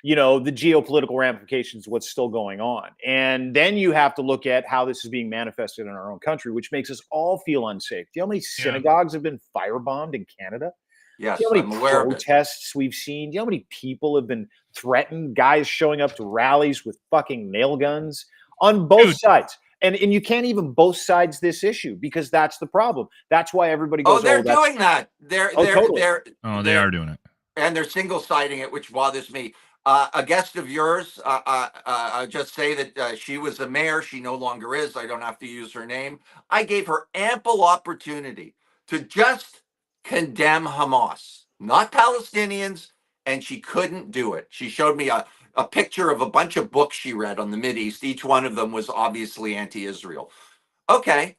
the geopolitical ramifications of what's still going on. And then you have to look at how this is being manifested in our own country, which makes us all feel unsafe. Do you know how many synagogues have been firebombed in Canada? Yes, Do you know how many protests we've seen? Do you know how many people have been threatened? Guys showing up to rallies with fucking nail guns on both sides. And you can't even both sides this issue, because that's the problem. That's why everybody goes, they're doing that. They are doing it. And they're single-siding it, which bothers me. A guest of yours, just say that she was a mayor. She no longer is. I don't have to use her name. I gave her ample opportunity to just condemn Hamas, not Palestinians, and she couldn't do it. She showed me a picture of a bunch of books she read on the Mideast. Each one of them was obviously anti-Israel. Okay.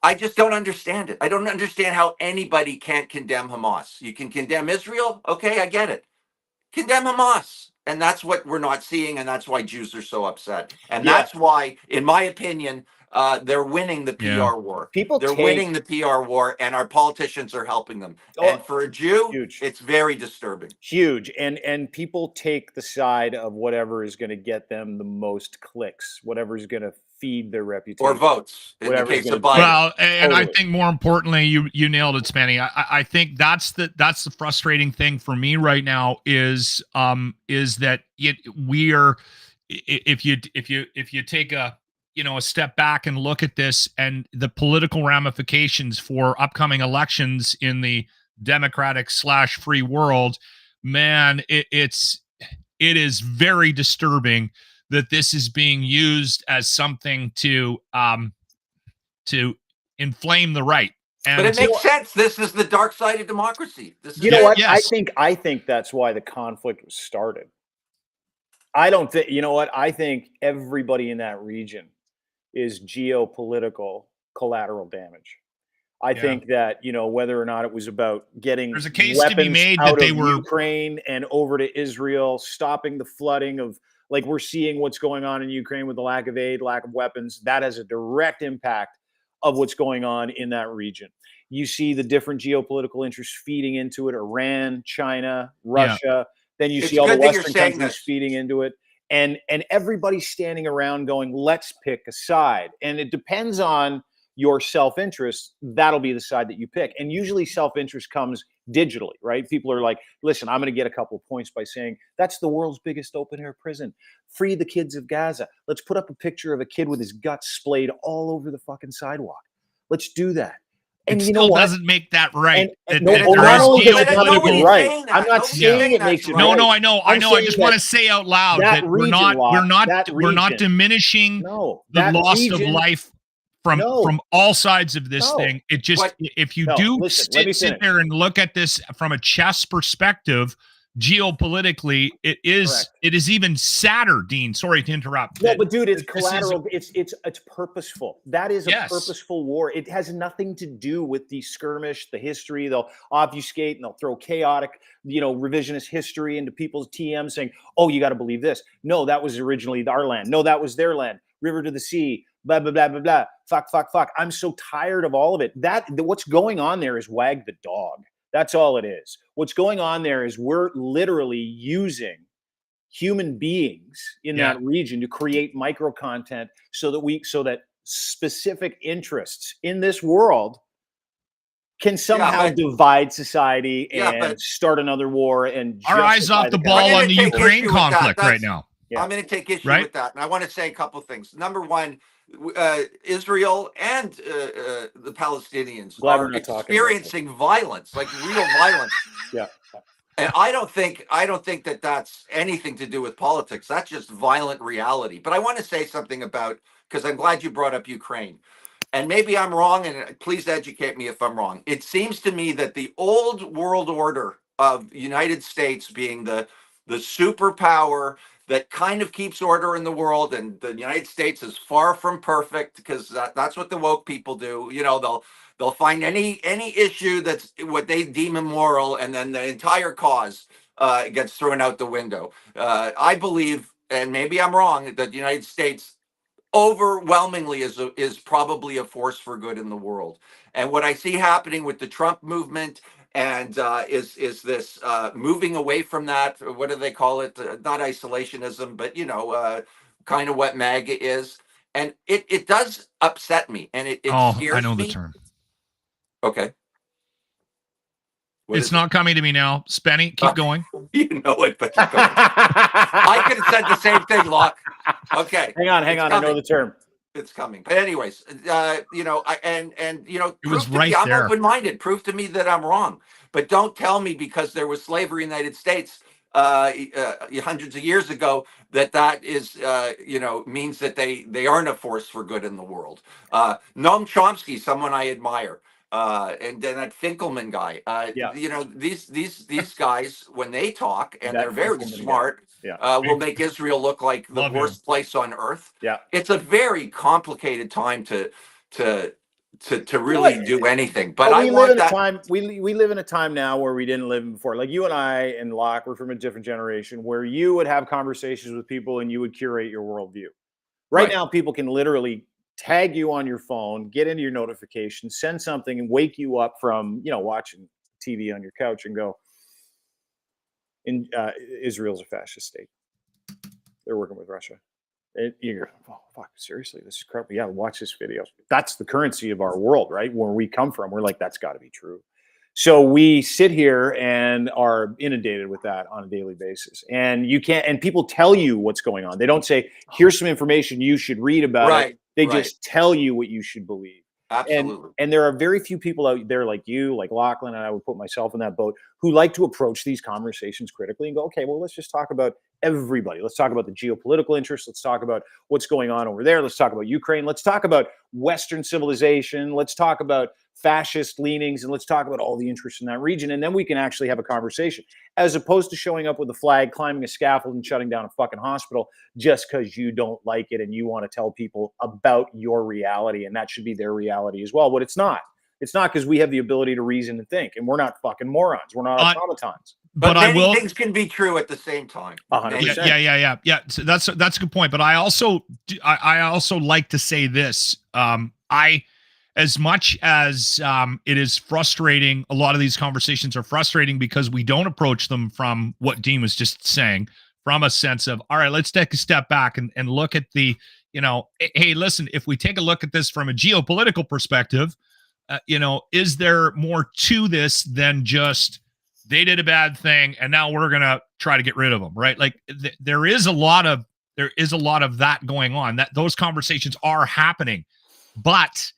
I just don't understand it. I don't understand how anybody can't condemn Hamas. You can condemn Israel. Okay, I get it. Condemn Hamas. And that's what we're not seeing. And that's why Jews are so upset. And that's why, in my opinion, they're winning the PR war. They're winning the PR war, and our politicians are helping them. And for a Jew, it's very disturbing. Huge. And people take the side of whatever is going to get them the most clicks, whatever is going to feed their reputation or votes in the Whatever case is of gonna Biden. do. Well, and I Totally. think more importantly, you nailed it, Spenny. I think that's the frustrating thing for me right now is that we are, if you take a a step back and look at this and the political ramifications for upcoming elections in the democratic / free world, man, it is very disturbing that this is being used as something to inflame the right. And But it makes sense. This is the dark side of democracy. This is You know what? Yes. I think that's why the conflict was started. I don't think, you know what? I think everybody in that region is geopolitical collateral damage. I think that, whether or not it was about getting There's a case weapons to be made that out they of were Ukraine and over to Israel, stopping the flooding of, like, we're seeing what's going on in Ukraine with the lack of aid, lack of weapons. That has a direct impact of what's going on in that region. You see the different geopolitical interests feeding into it: Iran, China, Russia. Then you see all the Western countries feeding into it. And everybody's standing around going, let's pick a side. And it depends on your self-interest. That'll be the side that you pick. And usually self-interest comes digitally, right? People are like, listen, I'm going to get a couple of points by saying that's the world's biggest open-air prison. Free the kids of Gaza. Let's put up a picture of a kid with his guts splayed all over the fucking sidewalk. Let's do that. And it you know still what? doesn't make that right. Not only does it not make it right, I'm not saying it makes it right. No, I know. I just want to say out loud that we're not diminishing the loss of life from all sides of this thing. It just, if you sit there and look at this from a chess perspective, geopolitically, it is even sadder, Dean. Sorry to interrupt. No, but dude, it's collateral. It's purposeful. That is a purposeful war. It has nothing to do with the skirmish, the history. They'll obfuscate and they'll throw chaotic, revisionist history into people's TMs saying, oh, you got to believe this. No, that was originally our land. No, that was their land. River to the sea, blah, blah, blah, blah, blah. Fuck. I'm so tired of all of it. What's going on there is wag the dog. That's all it is. What's going on there is we're literally using human beings in that region to create micro content so that specific interests in this world can somehow divide society and start another war. And our eyes off the ball on the Ukraine conflict right now. I'm going to take issue with that. And I want to say a couple of things. Number one, Israel and the Palestinians are experiencing violence, like real violence. And I don't think that that's anything to do with politics. That's just violent reality. But I want to say something about, because I'm glad you brought up Ukraine. And maybe I'm wrong, and please educate me if I'm wrong. It seems to me that the old world order of the United States being the superpower that kind of keeps order in the world, and the United States is far from perfect, because that's what the woke people do. They'll find any issue that's what they deem immoral, and then the entire cause gets thrown out the window. I believe, and maybe I'm wrong, that the United States overwhelmingly is probably a force for good in the world. And what I see happening with the Trump movement and is this moving away from that? What do they call it? Not isolationism, but kind of what MAGA is. And it does upset me, and it scares me. I know the term. Okay. It's not coming to me now. Spenny, keep going. You know it, but keep going. I could have said the same thing, Locke. Okay. Hang on. I know the term. It's coming. But anyways, it was right there. I'm open-minded. Prove to me that I'm wrong. But don't tell me because there was slavery in the United States hundreds of years ago that is means that they aren't a force for good in the world. Noam Chomsky, someone I admire. And then that Finkelman guy, these guys, when they talk and they're very smart, will make Israel look like the worst place on earth. It's a very complicated time to really do anything. But we live in a time. We live in a time now where we didn't live in before. Like you and I and Locke, we're from a different generation where you would have conversations with people and you would curate your worldview. Right now, people can literally tag you on your phone, get into your notifications, send something, and wake you up from watching TV on your couch and go, Israel's a fascist state. They're working with Russia. You're, oh, fuck, seriously, this is crap. Yeah, watch this video. That's the currency of our world, right? Where we come from, we're like, that's got to be true. So we sit here and are inundated with that on a daily basis. And you can't, and people tell you what's going on. They don't say, here's some information you should read about it. They just tell you what you should believe. Absolutely. And there are very few people out there like you, like Lochlin, and I would put myself in that boat, who like to approach these conversations critically and go, okay, well, let's just talk about everybody. Let's talk about the geopolitical interests. Let's talk about what's going on over there. Let's talk about Ukraine. Let's talk about Western civilization. Let's talk about fascist leanings, and let's talk about all the interests in that region. And then we can actually have a conversation, as opposed to showing up with a flag, climbing a scaffold, and shutting down a fucking hospital just because you don't like it and you want to tell people about your reality, and that should be their reality as well. But it's not. It's not, because we have the ability to reason and think, and we're not fucking morons. We're not automatons. But many things can be true at the same time. 100%. Yeah. So that's a good point. But I also like to say this. As much as it is frustrating, a lot of these conversations are frustrating because we don't approach them from what Dean was just saying, from a sense of, all right, let's take a step back and look at the, hey, listen, if we take a look at this from a geopolitical perspective, is there more to this than just they did a bad thing and now we're going to try to get rid of them, right? Like there is a lot of that going on, that those conversations are happening, but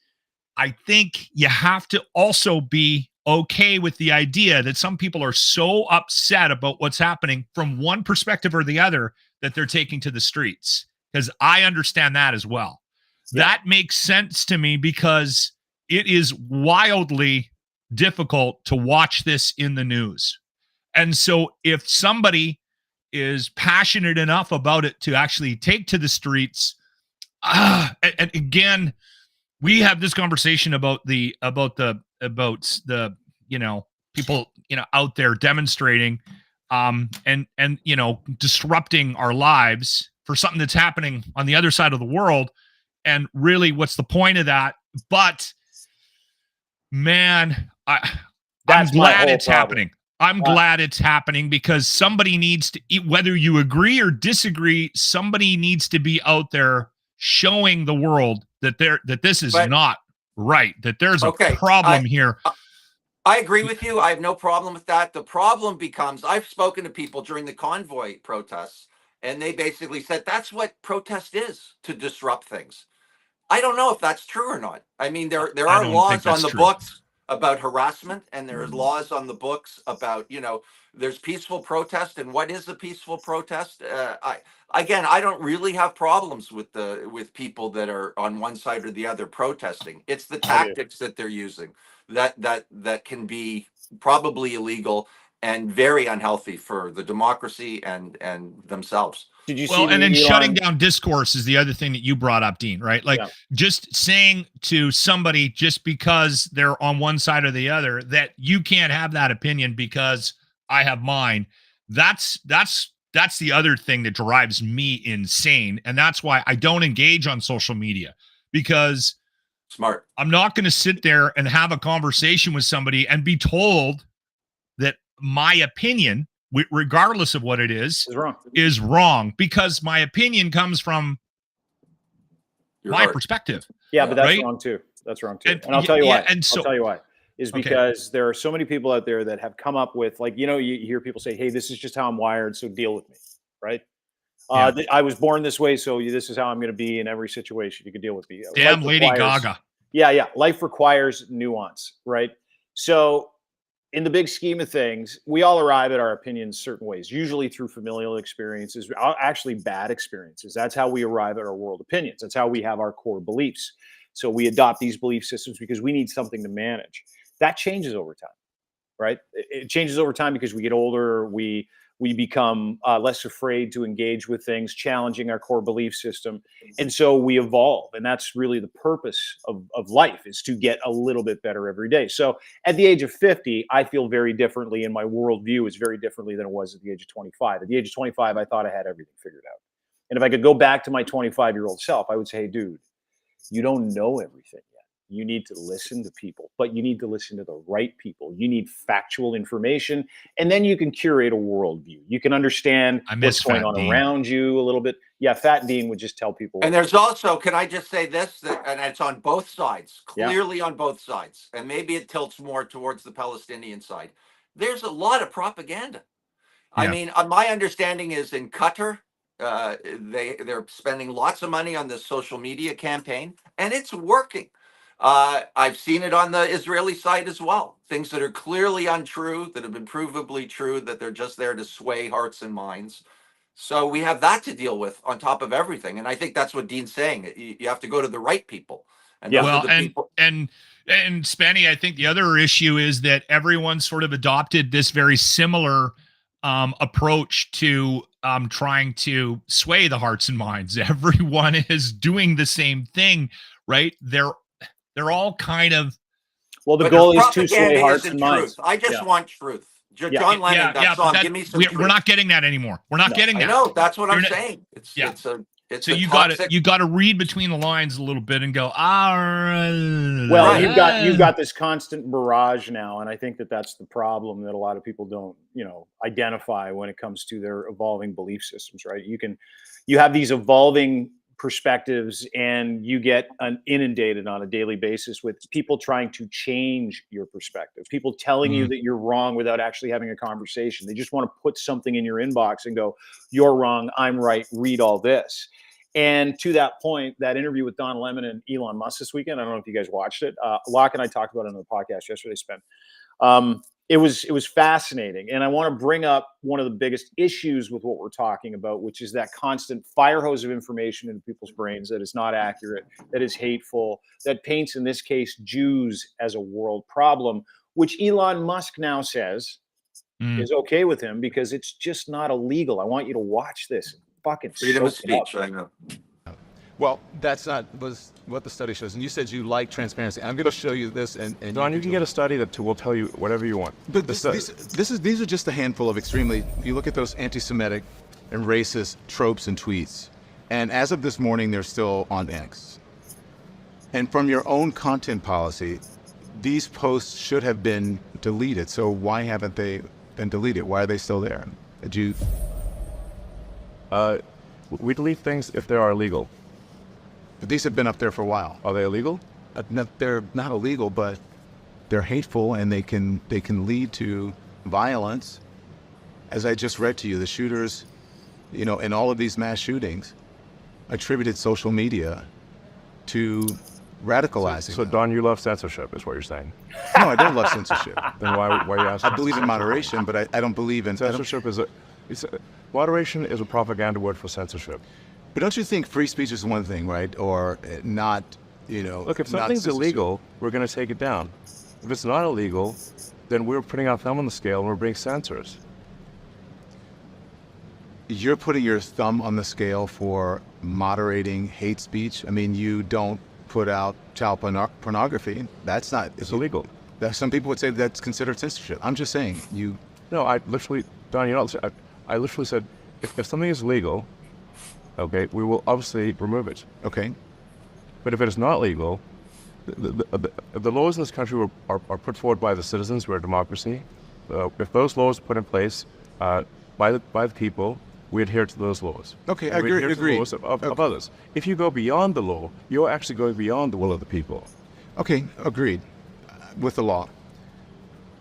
I think you have to also be okay with the idea that some people are so upset about what's happening from one perspective or the other that they're taking to the streets, because I understand that as well. Yeah. That makes sense to me, because it is wildly difficult to watch this in the news. And so if somebody is passionate enough about it to actually take to the streets, and again, we have this conversation about the people out there demonstrating and disrupting our lives for something that's happening on the other side of the world, and really what's the point of that? But man, I'm glad it's happening. I'm glad it's happening, because somebody needs to, whether you agree or disagree, somebody needs to be out there showing the world that this is not right, that there's a problem here. I agree with you. I have no problem with that. The problem becomes, I've spoken to people during the convoy protests, and they basically said that's what protest is, to disrupt things. I don't know if that's true or not. I mean, there are laws on the books about harassment, and there's laws on the books about, there's peaceful protest, and what is a peaceful protest? I don't really have problems with people that are on one side or the other protesting. It's the tactics that they're using that can be probably illegal and very unhealthy for the democracy and themselves. Did you see? And then shutting down discourse is the other thing that you brought up, Dean, right? Like just saying to somebody, just because they're on one side or the other, that you can't have that opinion because I have mine. That's the other thing that drives me insane. And that's why I don't engage on social media, because smart. I'm not going to sit there and have a conversation with somebody and be told that my opinion, regardless of what it is wrong, because my opinion comes from my perspective. Yeah, but that's wrong too. That's wrong too. And I'll tell you why. I'll tell you why. Is because there are so many people out there that have come up with, like, you hear people say, hey, this is just how I'm wired, so deal with me, right? I was born this way, so this is how I'm going to be in every situation. You can deal with me. Damn Lady Gaga. Yeah. Life requires nuance, right? So in the big scheme of things, we all arrive at our opinions certain ways, usually through familial experiences, actually bad experiences. That's how we arrive at our world opinions. That's how we have our core beliefs. So we adopt these belief systems because we need something to manage. That changes over time, right? It changes over time because we get older, we become less afraid to engage with things, challenging our core belief system. And so we evolve. And that's really the purpose of life, is to get a little bit better every day. So at the age of 50, I feel very differently, and my worldview is very differently than it was at the age of 25. At the age of 25, I thought I had everything figured out. And if I could go back to my 25-year-old self, I would say, hey, dude, you don't know everything yet. You need to listen to people, but you need to listen to the right people. You need factual information, and then you can curate a worldview. You can understand what's going on around you a little bit. Yeah, Fat Dean would just tell people. And there's also, can I just say this, and it's on both sides, clearly on both sides, and maybe it tilts more towards the Palestinian side. There's a lot of propaganda. I mean, my understanding is in Qatar, they're spending lots of money on this social media campaign, and it's working. I've seen it on the Israeli side as well. Things that are clearly untrue, that have been provably true, that they're just there to sway hearts and minds. So we have that to deal with on top of everything. And I think that's what Dean's saying. You have to go to the right people. And those are the people. And Spenny, I think the other issue is that everyone sort of adopted this very similar approach to trying to sway the hearts and minds. Everyone is doing the same thing, right? They're all kind of. Well, the goal is to sway hearts and minds. I just want truth. John Lennon, that song, give me some truth. We're not getting that anymore. We're not getting that. I know, that's what I'm saying. So you got to read between the lines a little bit and go, well, you've got this constant barrage now, and I think that's the problem that a lot of people don't, identify when it comes to their evolving belief systems, right? You have these evolving perspectives, and you get inundated on a daily basis with people trying to change your perspective, people telling you that you're wrong without actually having a conversation. They just want to put something in your inbox and go, you're wrong, I'm right, read all this. And to that point, that interview with Don Lemon and Elon Musk this weekend, I don't know if you guys watched it. Locke and I talked about it on the podcast yesterday, Spen. It was fascinating. And I want to bring up one of the biggest issues with what we're talking about, which is that constant fire hose of information into people's brains that is not accurate, that is hateful, that paints, in this case, Jews as a world problem, which Elon Musk now says is okay with him because it's just not illegal. I want you to watch this. Fucking freedom of speech, I know. Well, that's not what the study shows. And you said you like transparency. I'm going to show you this. And Don, you can get a study that will tell you whatever you want. But these are just a handful of extremely, you look at those anti-Semitic and racist tropes and tweets. And as of this morning, they're still on X. And from your own content policy, these posts should have been deleted. So why haven't they been deleted? Why are they still there? Did you... we delete things if they are illegal. But these have been up there for a while. Are they illegal? They're not illegal, but they're hateful, and they can lead to violence. As I just read to you, the shooters, in all of these mass shootings, attributed social media to radicalizing. So Don, you love censorship, is what you're saying? No, I don't love censorship. Then why are you asking? I believe in moderation, but I don't believe in censorship. Moderation is a propaganda word for censorship. But don't you think free speech is one thing, right? Or not, Look, if something's illegal, we're going to take it down. If it's not illegal, then we're putting our thumb on the scale and we're being censors. You're putting your thumb on the scale for moderating hate speech. I mean, you don't put out child pornography. That's not... It's illegal. Some people would say that's considered censorship. I'm just saying, you... No, I literally... Don, I literally said, if something is legal... Okay, we will obviously remove it. Okay. But if it is not legal, the laws in this country are put forward by the citizens. We're a democracy. If those laws are put in place by the people, we adhere to those laws. Okay, I agree. To the laws of others. If you go beyond the law, you're actually going beyond the will of the people. Okay, agreed with the law.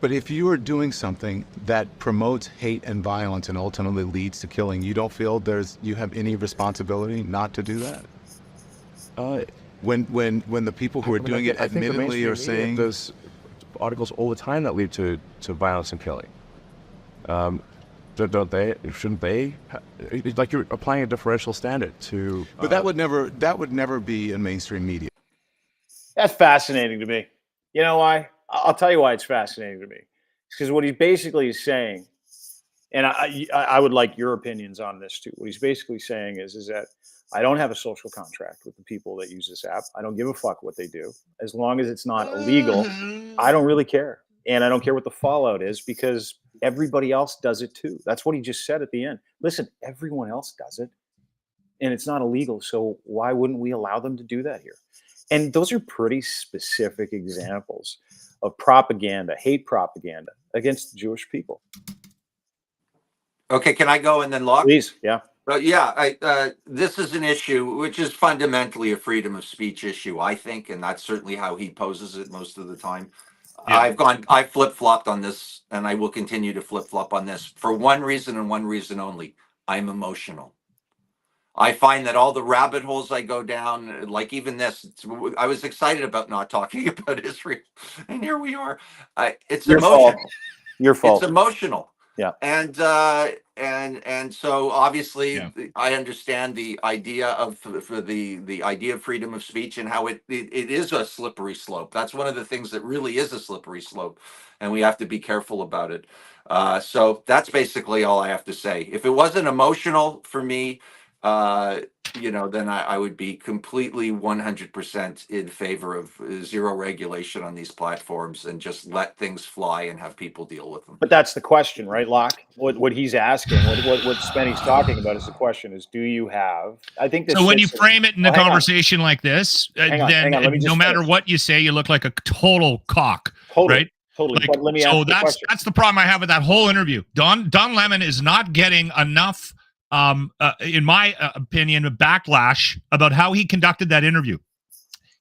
But if you are doing something that promotes hate and violence and ultimately leads to killing, you don't feel you have any responsibility not to do that? When the people who are doing it admittedly are saying... There's articles all the time that lead to violence and killing. Don't they? Shouldn't they? Like you're applying a differential standard to... But that would never be in mainstream media. That's fascinating to me. You know why? I'll tell you why it's fascinating to me. It's because what he basically is saying, and I would like your opinions on this too. What he's basically saying is that I don't have a social contract with the people that use this app. I don't give a fuck what they do. As long as it's not illegal, I don't really care. And I don't care what the fallout is because everybody else does it too. That's what he just said at the end. Listen, everyone else does it. And it's not illegal. So why wouldn't we allow them to do that here? And those are pretty specific examples of propaganda, hate propaganda against the Jewish people. Okay, can I go and then Locke? Please, yeah. This is an issue which is fundamentally a freedom of speech issue, I think, and that's certainly how he poses it most of the time. Yeah. I've flip-flopped on this, and I will continue to flip-flop on this for one reason and one reason only. I'm emotional. I find that all the rabbit holes I go down, like even this, I was excited about not talking about Israel, and here we are. It's Your emotional. fault. Your fault. It's emotional. Yeah. And so obviously I understand the idea of the idea of freedom of speech and how it is a slippery slope. That's one of the things that really is a slippery slope, and we have to be careful about it. So that's basically all I have to say. If it wasn't emotional for me, then I would be completely 100% in favor of zero regulation on these platforms and just let things fly and have people deal with them. But that's the question, right, Locke? What he's asking, what Spenny's talking about is the question is, do you have, I think this. So when you frame it in a conversation like this, then no matter what you say, you look like a total cock, right? Totally. But let me ask that's the problem I have with that whole interview. Don Lemon is not getting enough in my opinion, a backlash about how he conducted that interview.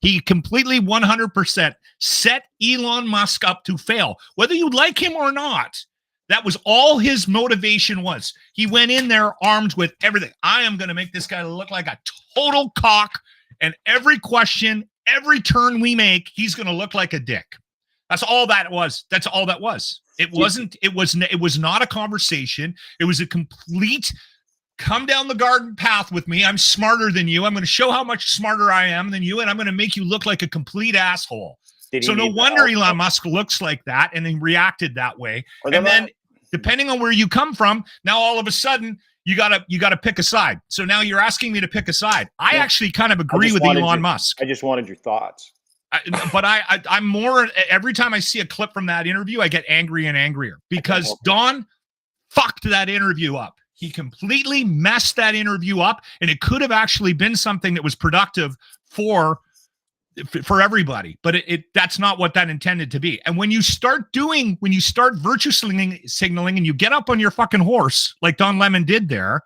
He completely 100% set Elon Musk up to fail. Whether you like him or not, that was all his motivation was. He went in there armed with everything. I am going to make this guy look like a total cock, and every question, every turn we make, he's going to look like a dick. That's all that was. That's all that was. It was not a conversation. It was a complete come down the garden path with me. I'm smarter than you. I'm going to show how much smarter I am than you, and I'm going to make you look like a complete asshole. So no wonder Elon Musk looks like that, and he reacted that way. And then, depending on where you come from, now all of a sudden you gotta pick a side. So now you're asking me to pick a side. I actually kind of agree with Elon Musk. I just wanted your thoughts. But I'm more, every time I see a clip from that interview, I get angry and angrier because Don fucked that interview up. He completely messed that interview up, and it could have actually been something that was productive for everybody, but that's not what that intended to be. And when you start virtue signaling and you get up on your fucking horse like Don Lemon did there,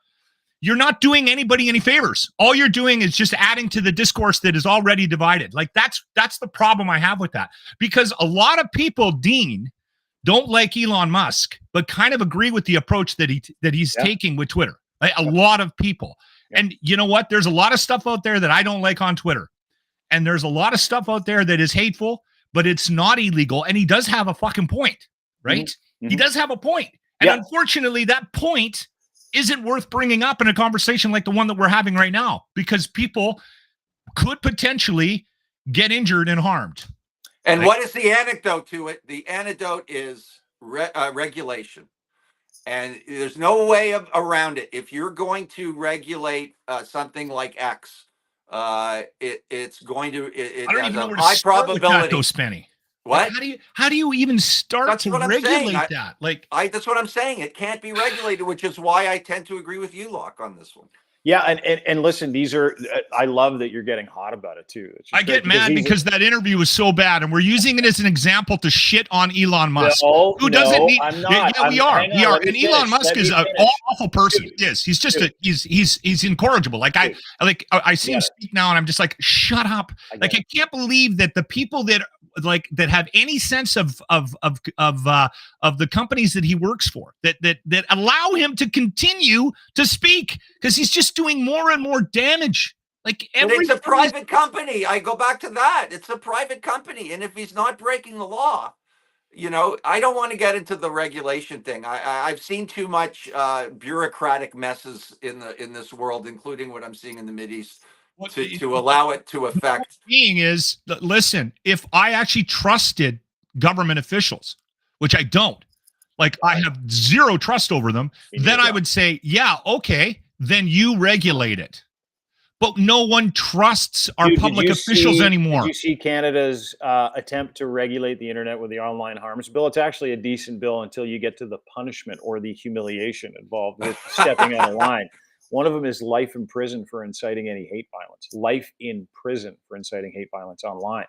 you're not doing anybody any favors. All you're doing is just adding to the discourse that is already divided. Like that's the problem I have with that, because a lot of people, Dean, don't like Elon Musk, but kind of agree with the approach that he's taking with Twitter. A lot of people. And you know what? There's a lot of stuff out there that I don't like on Twitter. And there's a lot of stuff out there that is hateful, but it's not illegal. And he does have a fucking point, right? Mm-hmm. He does have a point. And unfortunately, that point isn't worth bringing up in a conversation like the one that we're having right now, because people could potentially get injured and harmed. And what is the antidote to it? The antidote is regulation. And there's no way around it. If you're going to regulate something like X, it's going to I don't even know where to start with that, though, Spenny. What? Like, how do you even start to regulate that? That's what I'm saying. It can't be regulated, which is why I tend to agree with you, Locke, on this one. Yeah, and listen, these are. I love that you're getting hot about it too. I get mad because that interview was so bad, and we're using it as an example to shit on Elon Musk. Who doesn't need? I'm not. Yeah, we are. And Elon Musk is an awful person. Yes, he's just he's incorrigible. Like I see him speak now, and I'm just like, shut up. I can't believe that the people that have any sense of the companies that he works for that allow him to continue to speak, because he's just doing more and more damage. It's a private company. I go back to that. It's a private company, and if he's not breaking the law, I don't want to get into the regulation thing. I've seen too much bureaucratic messes in this world, including what I'm seeing in the Mideast, to allow it to affect. Being is, listen, if I actually trusted government officials, which I don't, I have zero trust over them, then I would say, yeah, okay, then you regulate it. But no one trusts our public officials anymore. Did you see Canada's attempt to regulate the internet with the online harms bill? It's actually a decent bill until you get to the punishment or the humiliation involved with stepping on a line. One of them is life in prison for inciting any hate violence. Life in prison for inciting hate violence online.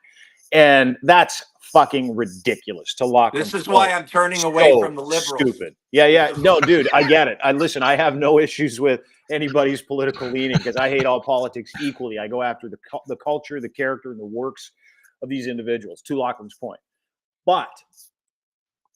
And that's fucking ridiculous to Lochlin. This is why I'm turning away from the liberals. Stupid. Yeah. No, dude, I get it. Listen, I have no issues with anybody's political leaning because I hate all politics equally. I go after the culture, the character, and the works of these individuals, to Lochlin's point. But,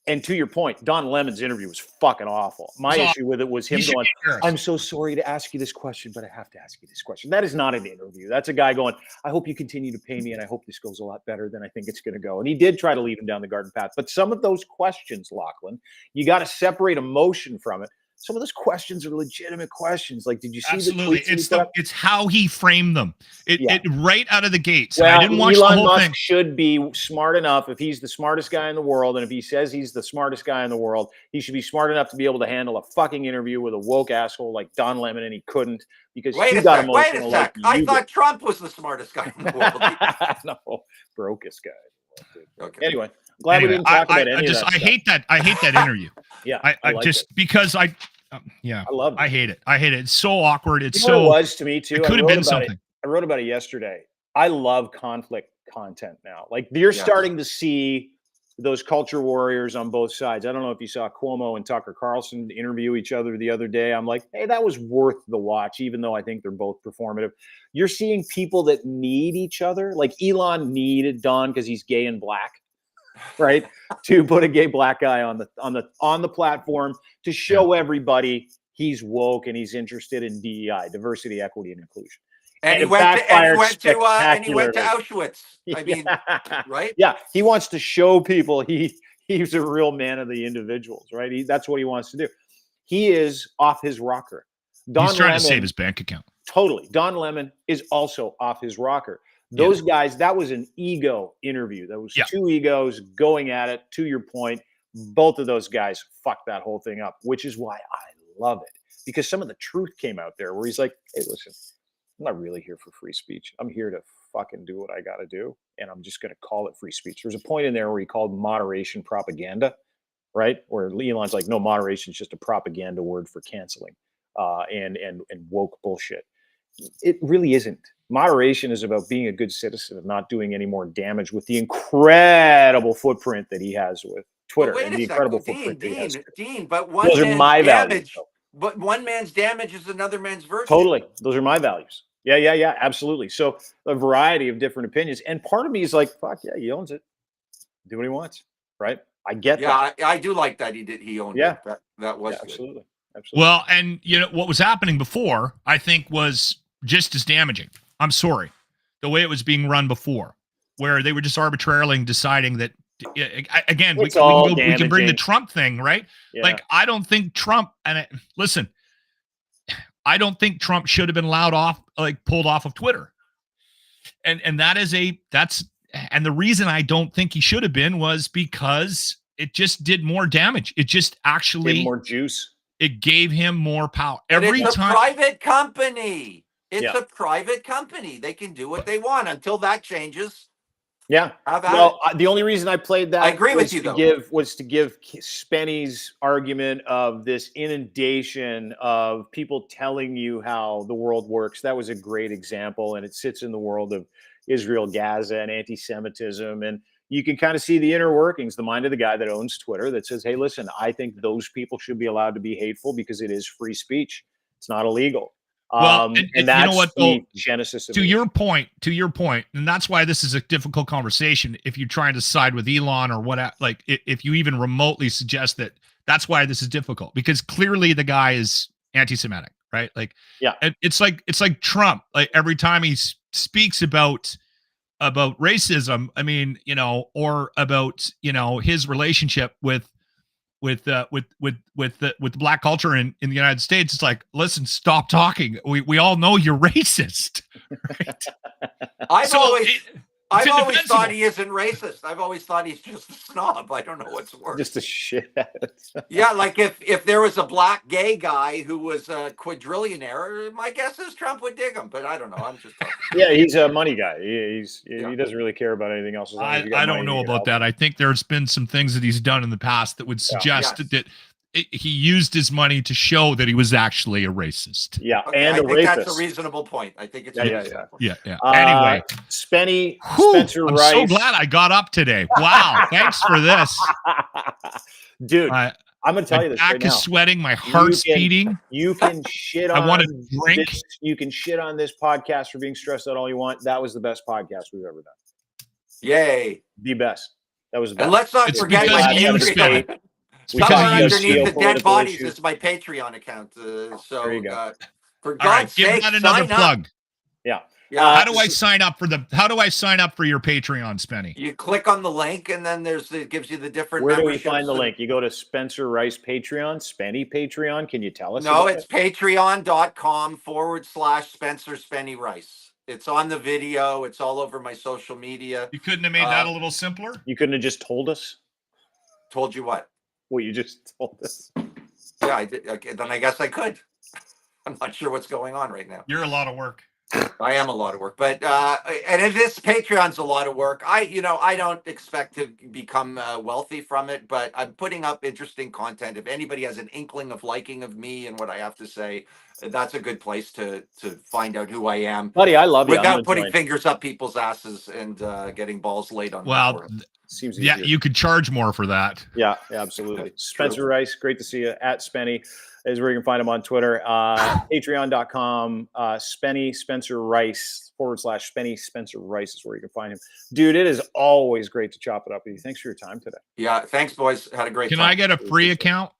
and to your point, Don Lemon's interview was fucking awful. My issue with it was him going, I'm so sorry to ask you this question, but I have to ask you this question. That is not an interview. That's a guy going, I hope you continue to pay me, and I hope this goes a lot better than I think it's going to go. And he did try to lead him down the garden path. But some of those questions, Lochlin, you got to separate emotion from it. Some of those questions are legitimate questions. Like, did you see Absolutely. the tweets? It's how he framed them. It right out of the gates. Well, I didn't watch Elon the whole Musk thing. should be smart enough. If he's the smartest guy in the world, and if he says he's the smartest guy in the world, he should be smart enough to be able to handle a fucking interview with a woke asshole like Don Lemon, and he couldn't because he got emotional. Wait a sec. I thought Trump was the smartest guy in the world. No, brokest guy. Okay. Anyway, glad we didn't talk about any of that. I hate that interview. Yeah, I like just it. because I love it. I hate it. It's so awkward. It's you know so what it was to me too. It could have been something. I wrote about it yesterday. I love conflict content now. Like you're starting to see those culture warriors on both sides. I don't know if you saw Cuomo and Tucker Carlson interview each other the other day. I'm like, hey, that was worth the watch, even though I think they're both performative. You're seeing people that need each other. Like Elon needed Don because he's gay and black, right? To put a gay black guy on the platform to show everybody he's woke and he's interested in DEI, diversity, equity, and inclusion. And he went to Auschwitz. I mean, right? Yeah, he wants to show people he's a real man of the individuals, right? That's what he wants to do. He is off his rocker. He's trying to save his bank account. Totally. Don Lemon is also off his rocker. Those guys, that was an ego interview. That was two egos going at it. To your point, both of those guys fucked that whole thing up, which is why I love it. Because some of the truth came out there where he's like, hey, listen, I'm not really here for free speech. I'm here to fucking do what I got to do. And I'm just going to call it free speech. There's a point in there where he called moderation propaganda, right? Where Elon's like, no, moderation is just a propaganda word for canceling and woke bullshit. It really isn't. Moderation is about being a good citizen and not doing any more damage with the incredible footprint that he has with Twitter and the incredible footprint that he has. Dean, but one those are my values. But one man's damage is another man's virtue. Totally. Those are my values. Yeah, absolutely. So a variety of different opinions. And part of me is like, fuck yeah, he owns it. Do what he wants, right? I get that. Yeah, I do like that he owned it. That was good. Absolutely. Well, and you know what was happening before, I think, was just as damaging. I'm sorry. The way it was being run before, where they were just arbitrarily deciding that, again, we can bring the Trump thing, right? Yeah. Like, I don't think Trump, listen, I don't think Trump should have been pulled off of Twitter. And and the reason I don't think he should have been was because it just did more damage. It just actually gave more juice. It gave him more power. It's a private company. It's a private company. They can do what they want until that changes. Yeah. Well, the only reason I played that I agree with you, was to give Spenny's argument of this inundation of people telling you how the world works. That was a great example, and it sits in the world of Israel, Gaza, and anti-Semitism. And you can kind of see the inner workings, the mind of the guy that owns Twitter that says, hey, listen, I think those people should be allowed to be hateful because it is free speech. It's not illegal. Well, and that's the genesis of to your point, and that's why this is a difficult conversation. If you're trying to side with Elon or what, like if you even remotely suggest that, that's why this is difficult, because clearly the guy is anti-Semitic, right? Like, it's like Trump. Like every time he speaks about racism, I mean, or about his relationship with the black culture in the United States, it's like, listen, stop talking. We all know you're racist. Right? I've always thought he isn't racist. I've always thought he's just a snob. I don't know what's worse. Just a shithead. Yeah, like if there was a black gay guy who was a quadrillionaire, my guess is Trump would dig him. But I don't know. I'm just talking. Yeah, he's a money guy. He doesn't really care about anything else. I don't know about that. I think there's been some things that he's done in the past that would suggest that he used his money to show that he was actually a racist. Yeah, Okay, and I a think rapist. that's a reasonable point. I think it's Yeah. Anyway, Spenny, whew, Spencer I'm Rice. so glad I got up today. Wow, thanks for this, dude. I'm gonna tell you this back right now. is sweating, my heart's beating. You can shit on. I want to drink. You can shit on this podcast for being stressed out all you want. That was the best podcast we've ever done. Yay! The best. That was the best. And let's not forget my Patreon. Somewhere underneath the dead bodies is my Patreon account. There you go. For All right, God's give sake, that another sign plug. up. Yeah. How do I sign up for your Patreon, Spenny? You click on the link, and then it gives you the different. Where do we find the link? You go to Spencer Rice Patreon, Spenny Patreon. Can you tell us? No, it's patreon.com/Spencer Spenny Rice. It's on the video. It's all over my social media. You couldn't have made that a little simpler? You couldn't have just told us? Told you what? Well, you just told us. Yeah, I did. Okay, then I guess I could. I'm not sure what's going on right now. You're a lot of work. I am a lot of work, but and if this Patreon's a lot of work. I don't expect to become wealthy from it, but I'm putting up interesting content. If anybody has an inkling of liking of me and what I have to say, that's a good place to find out who I am, buddy. I love you. Without putting fingers up people's asses and getting balls laid on. Well, seems yeah, easier. you could charge more for that. Yeah, absolutely. Spencer Rice, great to see you. At Spenny is where you can find him on Twitter. Patreon.com, Spenny Spencer Rice /Spenny Spencer Rice is where you can find him. Dude, it is always great to chop it up with you. Thanks for your time today. Yeah, thanks, boys. Had a great time. Can I get a free account?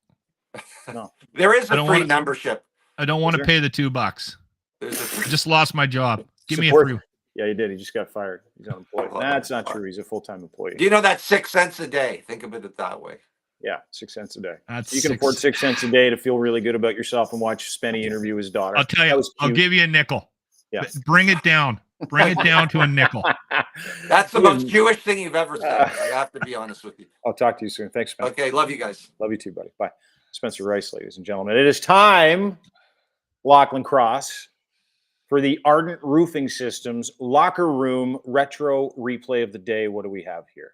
No. There is a free membership. I don't want to pay the $2. I just lost my job. Give me a free. Yeah, he did. He just got fired. He's unemployed. That's not true. He's a full-time employee. Do you know that's 6 cents a day? Think of it that way. Yeah, 6 cents a day. You can afford 6 cents a day to feel really good about yourself and watch Spenny interview his daughter. I'll tell you, I'll give you a nickel. Yeah. Bring it down. Bring it down to a nickel. That's the most Jewish thing you've ever said. I have to be honest with you. I'll talk to you soon. Thanks, Spencer. Okay, love you guys. Love you too, buddy. Bye. Spencer Rice, ladies and gentlemen. It is time, Lochlin Cross, for the Ardent Roofing Systems Locker Room Retro Replay of the Day. What do we have here?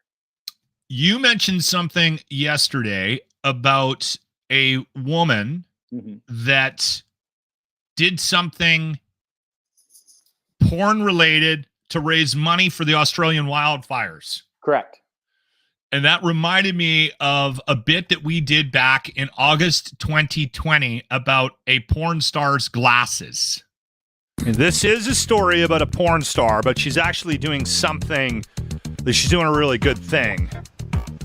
You mentioned something yesterday about a woman that did something porn-related to raise money for the Australian wildfires. Correct. And that reminded me of a bit that we did back in August 2020 about a porn star's glasses. And this is a story about a porn star, but she's actually doing something that she's doing a really good thing.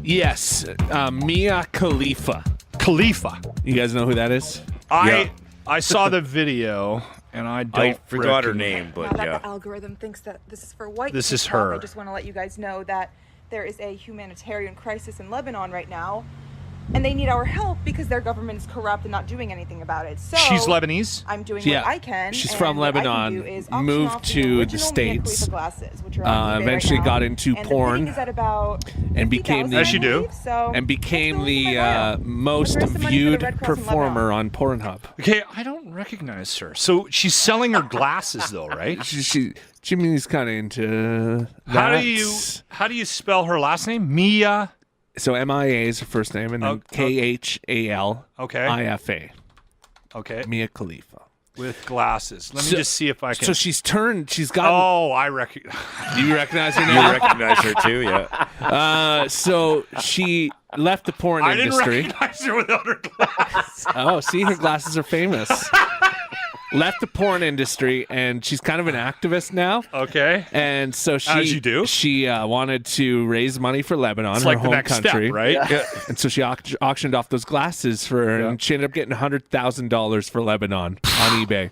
Yes, Mia Khalifa. Khalifa. You guys know who that is? I saw the video, and I forgot her name, but now that the algorithm thinks that this is for white This is people, her. I just want to let you guys know that there is a humanitarian crisis in Lebanon right now, and they need our help because their government is corrupt and not doing anything about it. So she's Lebanese? I'm doing what I can. She's and from what I can Lebanon, do is auction moved off to the original Mia States, Khalifa glasses, which are on eBay eventually right now. got into And porn, the bidding is at about and became $50,000, I believe, so and became the most viewed performer on Pornhub. Okay, I don't recognize her. So she's selling her glasses, though, right? Jimmy's kind of into that. How do you spell her last name? Mia. So MIA is her first name, and then KHAL. Okay. IFA. Okay. Mia Khalifa. With glasses. Let me just see if I can. So she's got. Oh, I recognize. Do you recognize her now? You recognize her too, yeah. So she left the porn industry. I didn't recognize her without her glasses. Oh, see, her glasses are famous. Left the porn industry, and she's kind of an activist now. Okay. And so she, as you do, she wanted to raise money for Lebanon, it's her like home the next country, step, right? Yeah. And so she auctioned off those glasses for her, and she ended up getting $100,000 for Lebanon on eBay.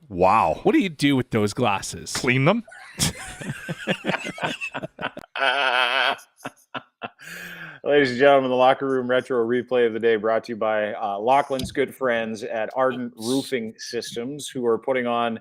Wow. What do you do with those glasses? Clean them? Ladies and gentlemen, the Locker Room Retro Replay of the Day brought to you by Lochlin's good friends at Ardent Roofing Systems, who are putting on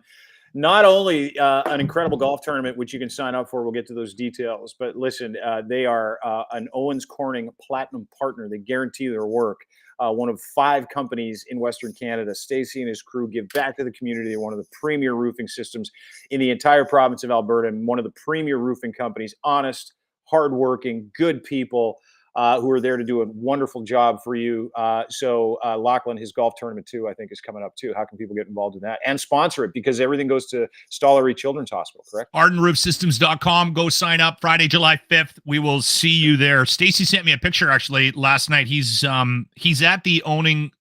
not only an incredible golf tournament, which you can sign up for. We'll get to those details. But listen, they are an Owens Corning Platinum partner. They guarantee their work. One of 5 companies in Western Canada. Stacey and his crew give back to the community. They're one of the premier roofing systems in the entire province of Alberta, and one of the premier roofing companies. Honest, hardworking, good people. who are there to do a wonderful job for you. So Lochlin, his golf tournament too, I think is coming up too. How can people get involved in that and sponsor it? Because everything goes to Stollery Children's Hospital, correct? ArdenRoofSystems.com. Go sign up Friday, July 5th. We will see you there. Stacy sent me a picture actually last night. He's at the owning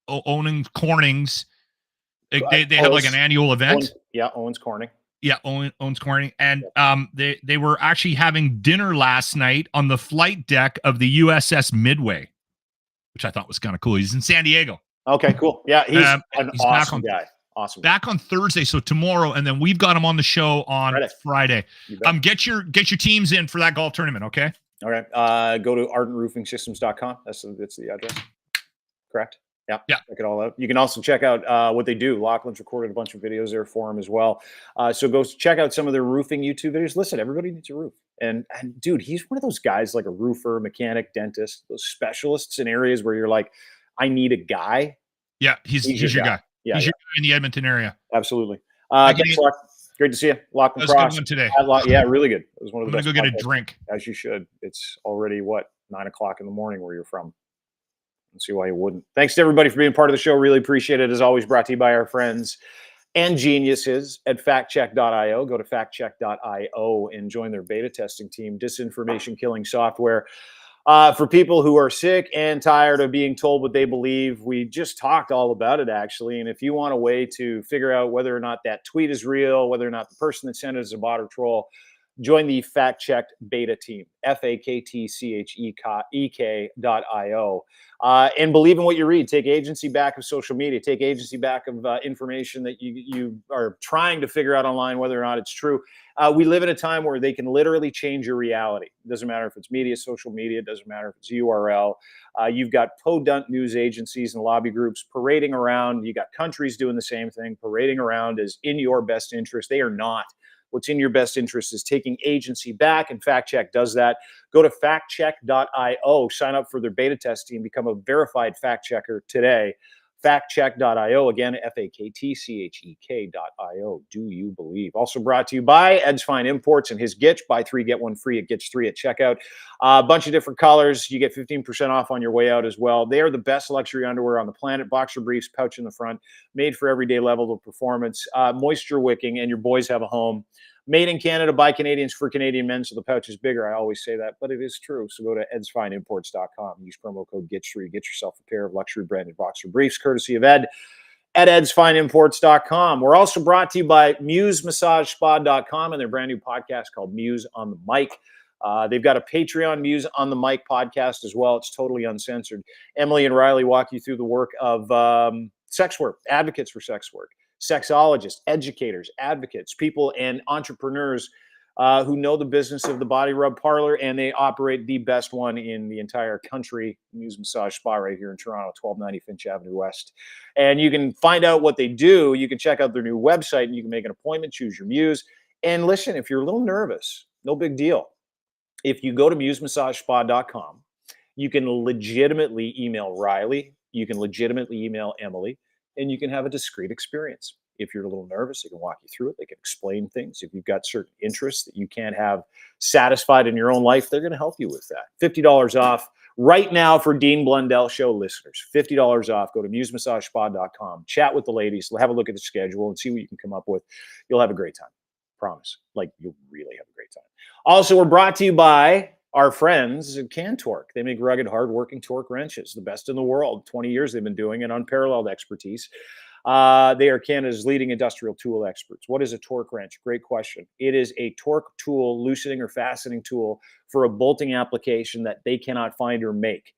Corning's. They have like an annual event. Owens Corning. Yeah, Owens Corning. And they were actually having dinner last night on the flight deck of the USS Midway, which I thought was kind of cool. He's in San Diego. Okay, cool. Yeah, he's an awesome guy. Awesome. Back on Thursday, so tomorrow, and then we've got him on the show on Friday. Get your teams in for that golf tournament, okay? All right. Go to ardentroofingsystems.com. That's the address. Correct? Yeah. Check it all out. You can also check out what they do. Lochlin's recorded a bunch of videos there for him as well. So go check out some of their roofing YouTube videos. Listen, everybody needs a roof. And dude, he's one of those guys like a roofer, mechanic, dentist, those specialists in areas where you're like, I need a guy. Yeah, he's your guy. Yeah, he's your guy in the Edmonton area. Absolutely. Thanks, Loch. Great to see you. Lochlin Cross. Good one today. Yeah, really good. It was one of the best. I'm going to go get a drink. As you should. It's already, 9 o'clock in the morning where you're from. See why you wouldn't. Thanks to everybody for being part of the show. Really appreciate it. As always, brought to you by our friends and geniuses at factcheck.io. Go to factcheck.io and join their beta testing team. Disinformation killing software for people who are sick and tired of being told what they believe. We just talked all about it, actually. And if you want a way to figure out whether or not that tweet is real, whether or not the person that sent it is a bot or troll, join the Fact Checked beta team, factcheck.io. And believe in what you read. Take agency back of social media. Take agency back of information that you are trying to figure out online, whether or not it's true. We live in a time where they can literally change your reality. It doesn't matter if it's media, social media. It doesn't matter if it's URL. You've got podunk news agencies and lobby groups parading around. You got countries doing the same thing, parading around as in your best interest. They are not. What's in your best interest is taking agency back, and Fact Check does that. Go to factcheck.io, sign up for their beta test team, become a verified fact checker today. Factcheck.io, again, factcheck.io. Do you believe? Also brought to you by Ed's Fine Imports and his Gitch. Buy 3, get 1 free at Gitch 3 at checkout. A bunch of different colors. You get 15% off on your way out as well. They are the best luxury underwear on the planet. Boxer briefs, pouch in the front, made for everyday level of performance, moisture wicking, and your boys have a home. Made in Canada by Canadians for Canadian men, so the pouch is bigger. I always say that, but it is true. So go to edsfineimports.com. Use promo code GET3. Get yourself a pair of luxury branded boxer briefs, courtesy of Ed at edsfineimports.com. We're also brought to you by MuseMassageSpa.com and their brand new podcast called Muse on the Mic. They've got a Patreon Muse on the Mic podcast as well. It's totally uncensored. Emily and Riley walk you through the work of sex work, advocates for sex work, sexologists, educators, advocates, people and entrepreneurs who know the business of the body rub parlor, and they operate the best one in the entire country, Muse Massage Spa right here in Toronto, 1290 Finch Avenue West. And you can find out what they do. You can check out their new website, and you can make an appointment, choose your Muse. And listen, if you're a little nervous, no big deal. If you go to musemassagespa.com, you can legitimately email Riley, you can legitimately email Emily, and you can have a discreet experience. If you're a little nervous, they can walk you through it. They can explain things. If you've got certain interests that you can't have satisfied in your own life, they're going to help you with that. $50 off right now for Dean Blundell Show listeners. $50 off. Go to musemassagespa.com. Chat with the ladies. Have a look at the schedule and see what you can come up with. You'll have a great time. Promise. Like, you'll really have a great time. Also, we're brought to you by our friends at Cantork. They make rugged, hardworking torque wrenches, the best in the world. 20 years they've been doing it, unparalleled expertise. They are Canada's leading industrial tool experts. What is a torque wrench? Great question. It is a torque tool, loosening or fastening tool for a bolting application that they cannot find or make.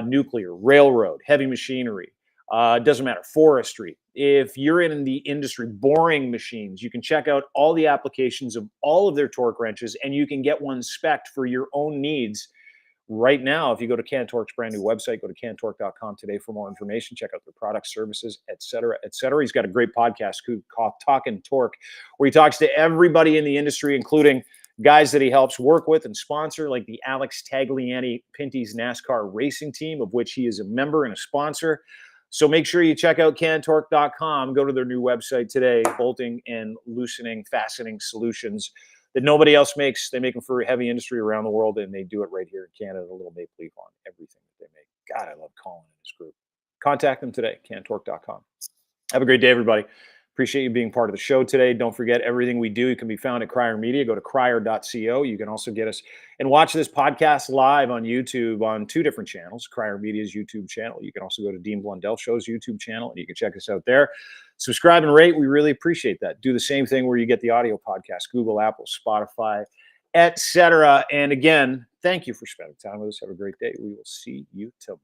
Nuclear, railroad, heavy machinery, doesn't matter, forestry. If you're in the industry, boring machines, you can check out all the applications of all of their torque wrenches, and you can get one spec'd for your own needs right now. If you go to Cantork's brand new website, go to cantork.com today for more information. Check out their products, services, et cetera, et cetera. He's got a great podcast called Talkin' Torque, where he talks to everybody in the industry, including guys that he helps work with and sponsor, like the Alex Tagliani Pinty's NASCAR racing team, of which he is a member and a sponsor. So make sure you check out cantork.com. Go to their new website today, bolting and loosening, fastening solutions that nobody else makes. They make them for heavy industry around the world, and they do it right here in Canada. A little Maple Leaf on everything that they make. God, I love Colin and his group. Contact them today, cantork.com. Have a great day, everybody. Appreciate you being part of the show today. Don't forget, everything we do can be found at Crier Media. Go to crier.co. You can also get us and watch this podcast live on YouTube on 2 different channels. Crier Media's YouTube channel. You can also go to Dean Blundell Show's YouTube channel, and you can check us out there. Subscribe and rate. We really appreciate that. Do the same thing where you get the audio podcast, Google, Apple, Spotify, etc. And again, thank you for spending time with us. Have a great day. We will see you tomorrow.